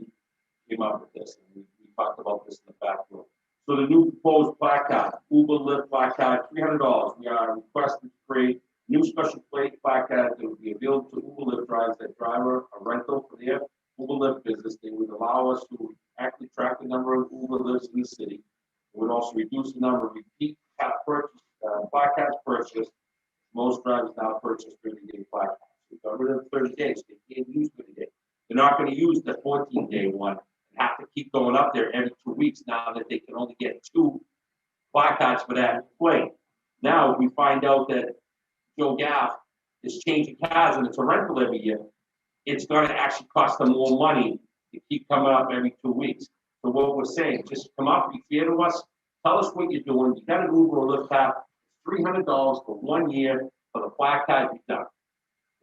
came up with this, and we talked about this in the back room. So the new proposed placard, Uber Lyft placard, $300. We are requesting to create new special plate placard that will be available to Uber Lyft drivers that driver a rental for their Uber Lyft business. They would allow us to actually track the number of Uber Lyfts in the city. It would also reduce the number of repeat placards purchased. Most drivers now purchase 30-day placards. We got rid of 30 days. They can't use 30 days. They're not going to use the 14-day one and have to keep going up there every 2 weeks now that they can only get 2 placards for that plate. Now we find out that Joe Gaff is changing cars and it's a rental every year. It's going to actually cost them more money to keep coming up every 2 weeks. So what we're saying, just come up, be fair to us, tell us what you're doing. You got an Uber or Lyft app, it's $300 for 1 year for the placard you've done.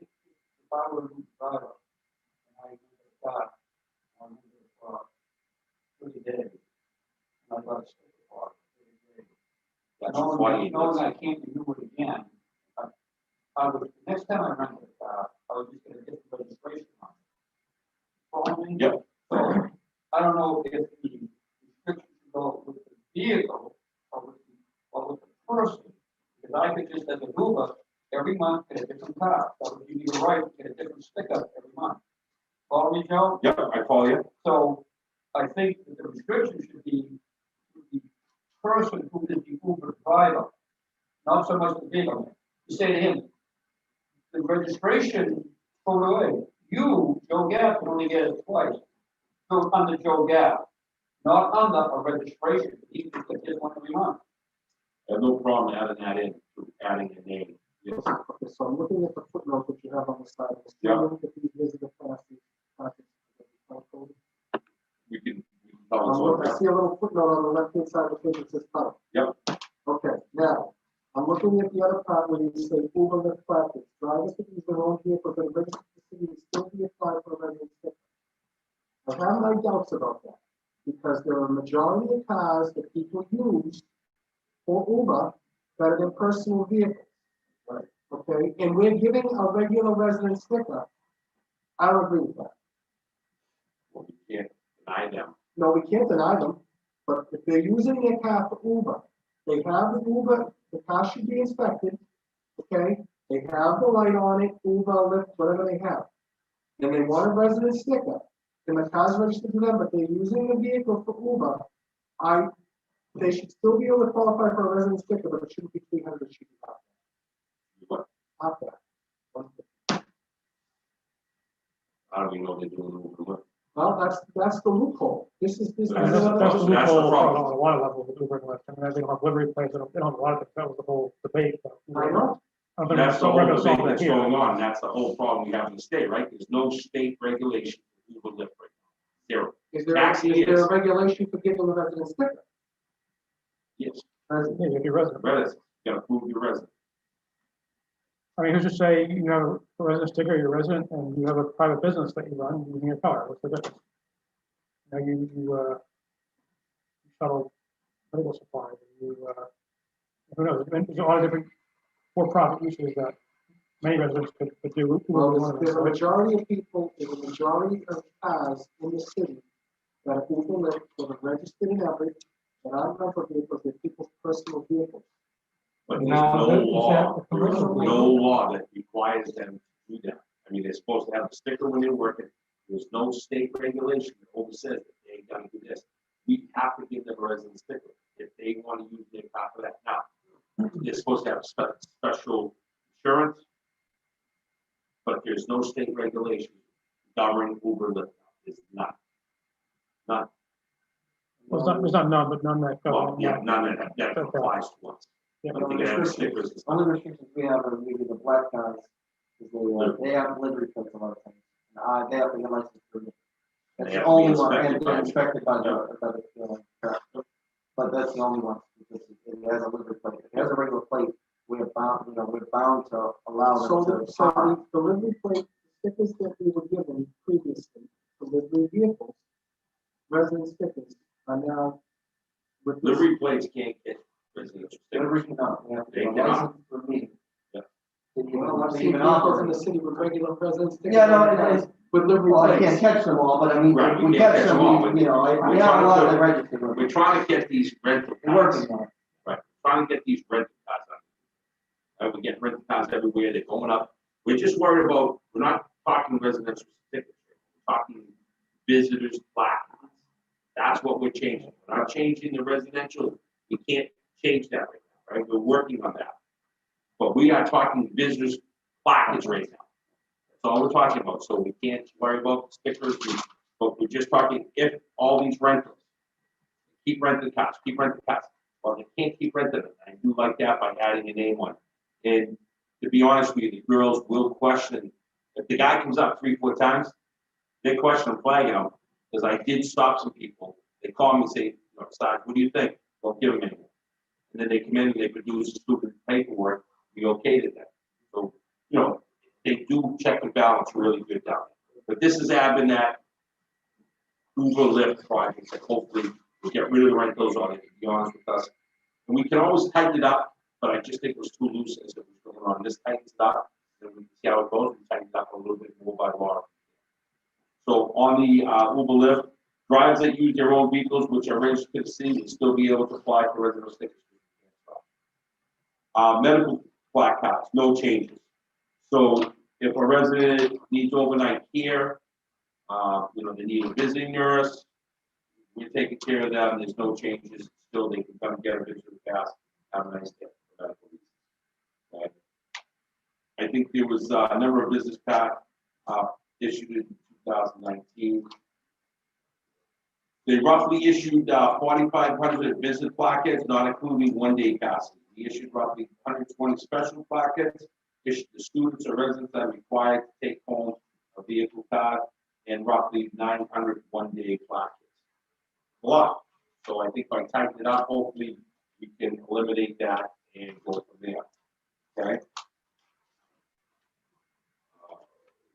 If I were a new driver, and I used a car on for 30 days, and I got a sticker for it, 30 days. That's Knowing 20. that I can't renew it again, I would, next time I rent a car, I would just get a different registration on it. Follow me? Yep. So, I don't know if the restrictions go with the vehicle or with the person. Because I could just, as a Uber, every month get a different car. That would give me the right to get a different sticker every month. Follow me, Joe? Yep, I follow you. So I think that the restriction should be the person who is the Uber driver, not so much the vehicle. You say to him, the registration thrown away. You, Joe Gaff, can only get it twice. So under Joe Gaff, not under a registration. He can get this one every month. I have no problem adding that in, adding a name. Yes. Okay, so I'm looking at the footnote that you have on the side. Yeah. Look at these visitor classes. We can tell us I what see a little footnote on the left-hand side of the page that says color. Yep. Okay, now, I'm looking at the other part where you say Uber Lyft practice. Drivers who use their own vehicle that are registered to the city will still be applied for a residence sticker. I have my doubts about that, because there are a majority of cars that people use for Uber that are their personal vehicles. Right. Okay, and we're giving a regular resident sticker. I don't agree with that. Well, we can't deny them. No, we can't deny them, but if they're using their car for Uber, they have the Uber, the car should be inspected, okay? They have the light on it, Uber, Lyft, whatever they have. And they want a resident sticker, and the car's registered to them, but they're using the vehicle for Uber, they should still be able to qualify for a resident sticker, but it shouldn't be 300, it should be What? half that. How do we know they're doing Uber Lyft? Well, that's the loophole. This is. That's the That's the loophole problem. on a lot of levels with Uber and Lyft. I mean, they don't have livery plates, they don't have a lot of things. That was the whole debate. I know. I think That's the we're whole gonna solve debate that that's here. going on. That's the whole problem we have in the state, right? There's no state regulation for Uber Lyft right now. Zero. Is there Taxi is. a regulation for giving a resident sticker? Yes. Yeah, if you're resident. Residents, you gotta prove you're resident. I mean, who's to say, you know, a resident sticker, you're a resident, and you have a private business that you run using your car, what's the difference? You know, you shuttle medical supplies, who knows, there's a lot of different for-profit uses that many residents could do. Well, there's a majority of people, there's a majority of cars in the city that are Uber Lyft, that are registered in Everett, that are rental vehicles, they're people's personal vehicles. But there's Now, no is law, that the there's commercial no law that requires them to do that. I mean, they're supposed to have a sticker when they're working. There's no state regulation that over says that they ain't gonna do this. We have to give them a resident sticker if they want to use their car for that. Now, they're supposed to have special insurance, but there's no state regulation governing Uber Lyft. It's not. Not. There's not none, but none that. Well, yeah, none that Okay. applies to us. Yeah. But they can have stickers. One of the restrictions we have are maybe the black guys, is they have livery plates a lot of times. And they have to get licensed for it. That's They the have to be only one, and inspected they're by- inspected by the, but that's the only one, because it has a livery plate. If it has a regular plate, we're bound to allow So, them to. the delivery plate stickers that we were given previously, delivery vehicles, resident stickers are now with this. Livery plates can't get residential Livery, stickers. no, they have to They be a cannot. license for me. Yeah. Well, I've They seen even vehicles in operate. the city with regular resident stickers. Yeah, no, it is. With livery Well, I can't plates. catch them all, but I mean, Right, if you we can't catch catch them, them all, we have a trying lot to- that register with. We're trying to get these rental We're cars. working on it. Right, trying to get these rental cars on. We get rental cars everywhere, they're going up. We're just worried about, we're not talking residential stickers, we're talking visitors placards. That's what we're changing. We're not changing the residential, we can't change that right now, right? We're working on that. But we are talking visitors placards right now. That's all we're talking about, so we can't worry about stickers, but we're just talking if all these rentals, keep renting cars. Well, they can't keep renting them. I do like that by adding a name on it. And to be honest with you, the girls will question, if the guy comes up 3-4 times, they question and flagging him, because I did stop some people. They call me and say, Sarge, what do you think? Don't give them anything. And then they come in and they produce stupid paperwork, we okayed it then. So, they do check and balance really good down there. But this is having that Uber Lyft project that hopefully will get rid of the rentals on it, to be honest with us. And we can always tighten it up, but I just think it was too loose as it was going on. This tightens it up, and we can see how it goes, we tighten it up a little bit more by law. So on the Uber Lyft, drivers that use their own vehicles, which are registered to the city, will still be able to apply for residential stickers. Medical black cards, no changes. So if a resident needs overnight care, they need a visiting nurse, we're taking care of them, there's no changes, still they can come get a visitor pass, have a nice day. For medical reasons. Okay. I think there was a number of business pass issued in 2019. They roughly issued 4,500 visit plackets, not including one-day passes. We issued roughly 120 special plackets, issued to students or residents that are required to take home a vehicle card, and roughly 900 one-day plackets. A lot. So I think by tightening it up, hopefully we can eliminate that and go from there. Okay.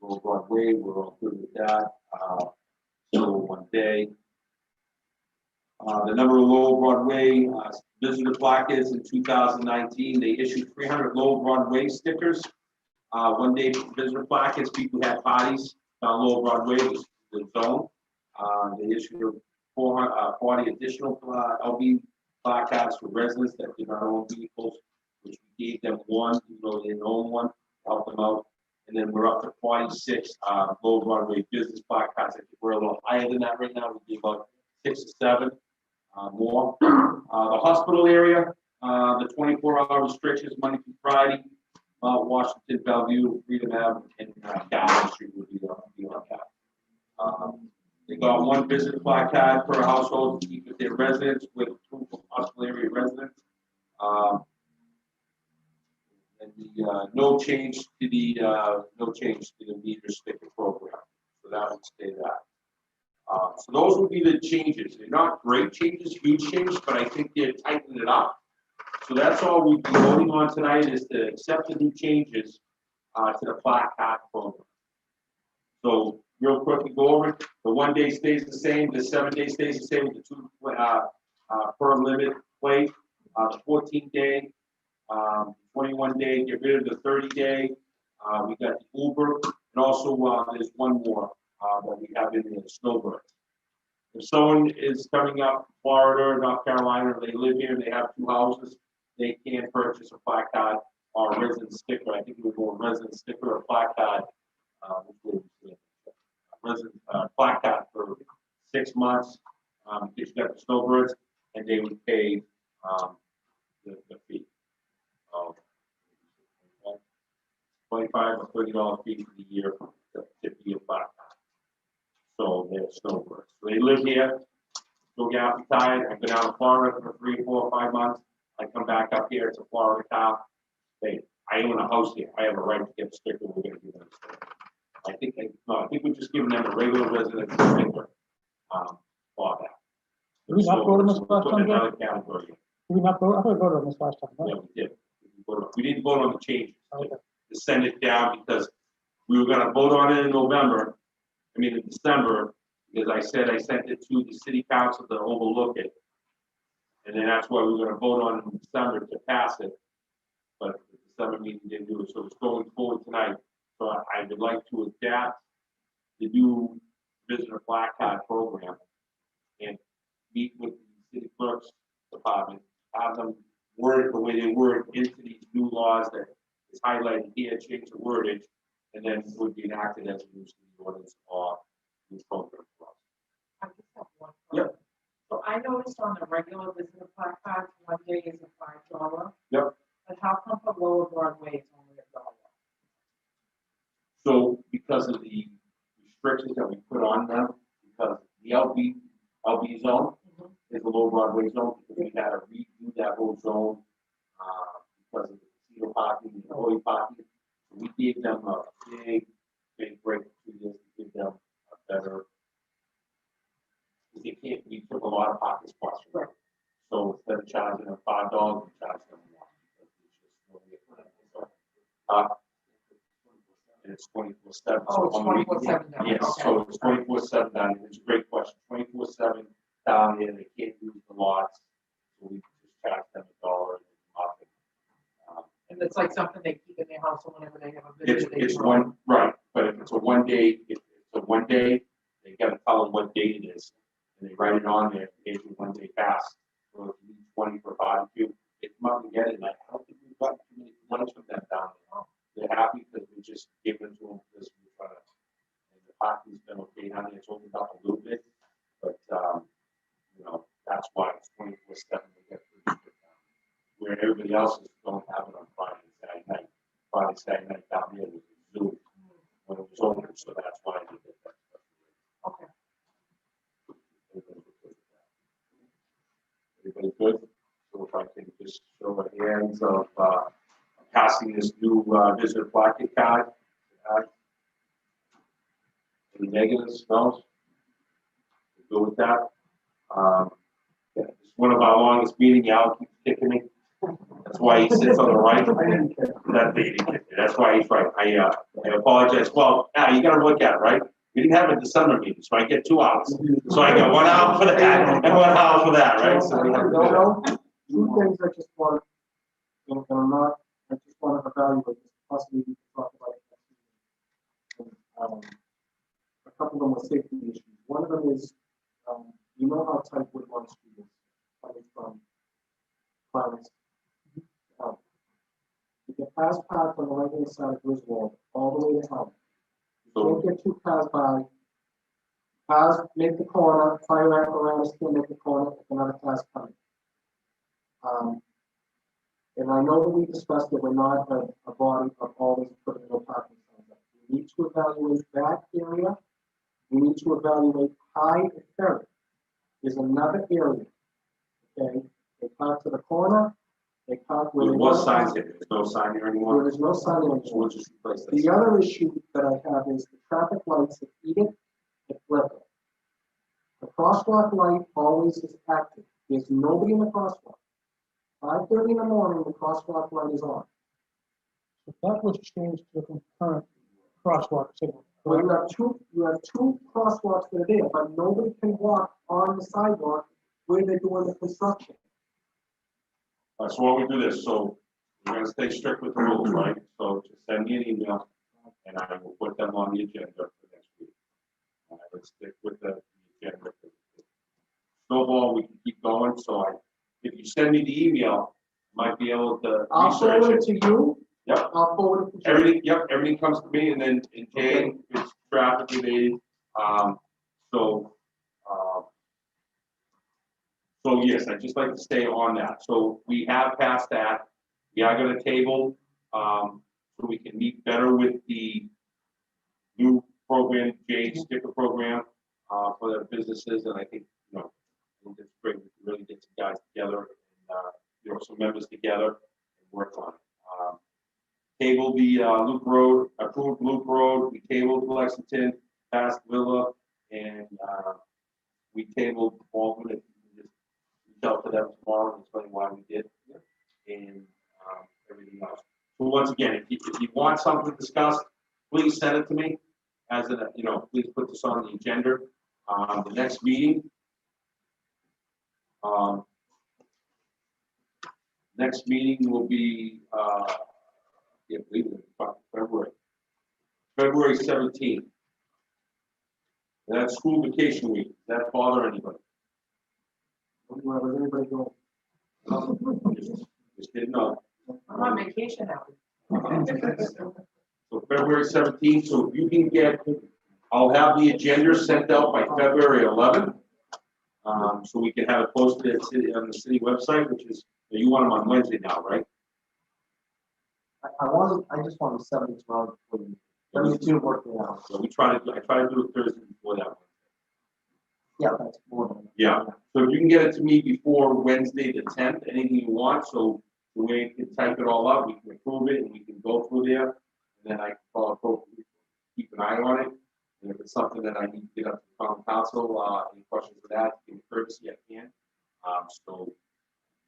Low Broadway, we're all good with that. So one day. The number of Low Broadway visitor placards in 2019, they issued 300 Low Broadway stickers. One day visitor placards, people had parties down Low Broadway, the zone. They issued 40 additional LB placards for residents that did not own vehicles, which we gave them one, even though they didn't own one, to help them out. And then we're up to 46 Low Broadway business placards. I think we're a little higher than that right now. We gave about 6 or 7 more. The hospital area, the 24-hour restrictions, Monday through Friday, Washington, Bellevue, Freedom Ave, and Garden Street would be on that. They got one visitor placard per household to keep with their residents with proof of hospital area residents. And the no change to the meter sticker program. So that would stay that. So those would be the changes. They're not great changes, huge changes, but I think they're tightening it up. So that's all we've been voting on tonight is to accept the new changes to the flat card program. So real quickly go over it. The 1 day stays the same, the 7 day stays the same with the 2 per limit plate. The 14 day, 21 day, get rid of the 30 day. We got the Uber, and also there's one more that we have in there, the Snowbird. If someone is coming up Florida, North Carolina, they live here, they have 2 houses, they can purchase a flat card or a resident sticker. I think we go a resident sticker or flat card. Resident flat card for 6 months. Because you got the Snowbirds, and they would pay the fee. $25 or $30 fee for the year to be a flat card. So they're Snowbirds. So they live here, still get retired. I've been out of Florida for 3, 4, 5 months. I come back up here, it's a Florida car. Hey, I own a house here. I have a right to get a sticker. We're going to give them a sticker. I think we're just giving them a regular resident sticker for that. Did we not vote on this last Put time, Joe? another category. Did we not vote? I thought we voted on this last time, right? Yeah, we did. We didn't vote on the changes. Okay. To send it down because we were going to vote on it in in December, because I said I sent it to the city council to overlook it. And then that's why we were going to vote on it in December to pass it. But the December meeting didn't do it. So it's going forward tonight. So I would like to adapt the new visitor black card program and meet with the city clerk's department, have them word it the way they word into these new laws that is highlighted here, change the wordage, and then it would be enacted as a new city ordinance or new program for us. I just have one. Yep. So I noticed on the regular visitor placards, 1 day is a $5. Yep. But how come for Lower Broadway it's only $1? So because of the restrictions that we put on them, because the LB zone is a low Broadway zone, because we had to redo that whole zone because of the casino parking, the employee parking. So we gave them a big break for 2 years to give them a better. Because they can't, we took a lot of parking spots from them. So instead of charging them $5, we charged them $1. And it's 24/7. Oh, it's 24/7 down there, Yes, okay. so it's 24/7 down there. It's a great question. 24/7 down there. They can't use the lots, so we just charge them $1. And it's like something they keep in their house, so whenever they have a visitor, they It's throw one, right, but if it's a 1 day, if it's a 1 day, they gotta tell them what date it is. And they write it on there, maybe 1 day pass. So if you need 20 for barbecue, they come up and get it. Like, I don't think we've got too many lunch from them down there. They're happy because we just give it to them because we're trying to, and the parking's been okay down there. It's opened up a little bit, but, that's why it's 24/7. They get food where everybody else don't have it on Friday and Saturday night. Friday, Saturday night down there was Zoom when it was open, so that's why they did that. Okay. Everybody good? So if I can just show a hands of passing this new visitor plaque card. Any negatives, no? Go with that. Yeah, it's one of our longest meetings. Al keeps kicking me. That's why he sits on the right. That's why he's right. I apologize. Well, now you got to look at it, right? We didn't have a December meeting, so I get 2 hours. So I got 1 hour for that and 1 hour for that, right? So we have to do that. 2 things I just want, and I'm not, I just want to evaluate this, possibly we can talk about it. A couple of them were safety issues. One of them is, you know how tight Woodlawn Street is, coming from Clarence. You get past Park on the right hand side of Griswold, all the way to Helm. You can't get 2 cars by. Cars make the corner, fire apparatus can make the corner, if another car's coming. And I know that we discussed that we're not a body of always putting no parking signs up. We need to evaluate that area. We need to evaluate Hyde and Ferry. There's another area. Okay, they park to the corner. They park where There they was want. signs there. There's no sign here There anymore. is no sign anymore. So we'll just replace that. The other issue that I have is the traffic lights at Edith and Flecker. The crosswalk light always is active. There's nobody in the crosswalk. 5:30 in the morning, the crosswalk light is on. If that was changed to a concurrent crosswalk signal, Well, correct? you have two crosswalks that are there, but nobody can walk on the sidewalk where they're doing the construction. So what we do this, so we're gonna stay strict with the rules, right? So just send me an email and I will put them on the agenda for next week. Let's stick with the agenda. Snowball, we can keep going, so if you send me the email, I might be able to I'll forward research it it. to you. Yep. I'll forward it to you. Everything, yep, everything comes to me and then in Jay, it's traffic related, so, so yes, I'd just like to stay on that. So we have passed that. We are gonna table, so we can meet better with the new program, Jay sticker program, for the businesses. And I think, you know, I think it's great. We can really get some guys together and, you know, some members together and work on it. Table the, Loop Road, approved Loop Road. We tabled Lexington, past Willa, and, we tabled Baldwin. If you can just reach out to them tomorrow and explain why we did, and everything else. So once again, if you want something discussed, please send it to me. As a, you know, please put this on the agenda. The next meeting. Next meeting will be, yeah, believe it, February 17th. That's school vacation week. Does that bother anybody? Wherever anybody goes. Just didn't know. I'm on vacation now. So February 17th, so if you can get, I'll have the agenda sent out by February 11th. So we can have it posted at city, on the city website, which is, you want them on Wednesday now, right? I just want to 72 hours for you. 72 working out. So I try to do it Thursday before that one. Yeah, that's more than. Yeah, so if you can get it to me before Wednesday the 10th, anything you want, so the way you can type it all up, we can approve it and we can go through there. And then I can follow, keep an eye on it. And if it's something that I need to get up to the common council, any questions for that, give me courtesy, I can. So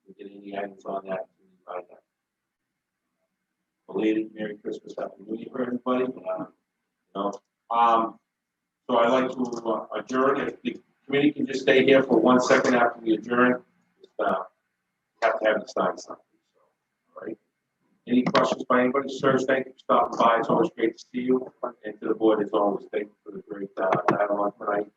we get any items on that, by that. Belated Merry Christmas, Happy New Year for everybody. So I'd like to adjourn. If the committee can just stay here for 1 second after we adjourn, just have to have the sign something. So, all right. Any questions by anybody? Sirs, thank you for stopping by. It's always great to see you. And to the board, as always, thank you for the great dialogue tonight.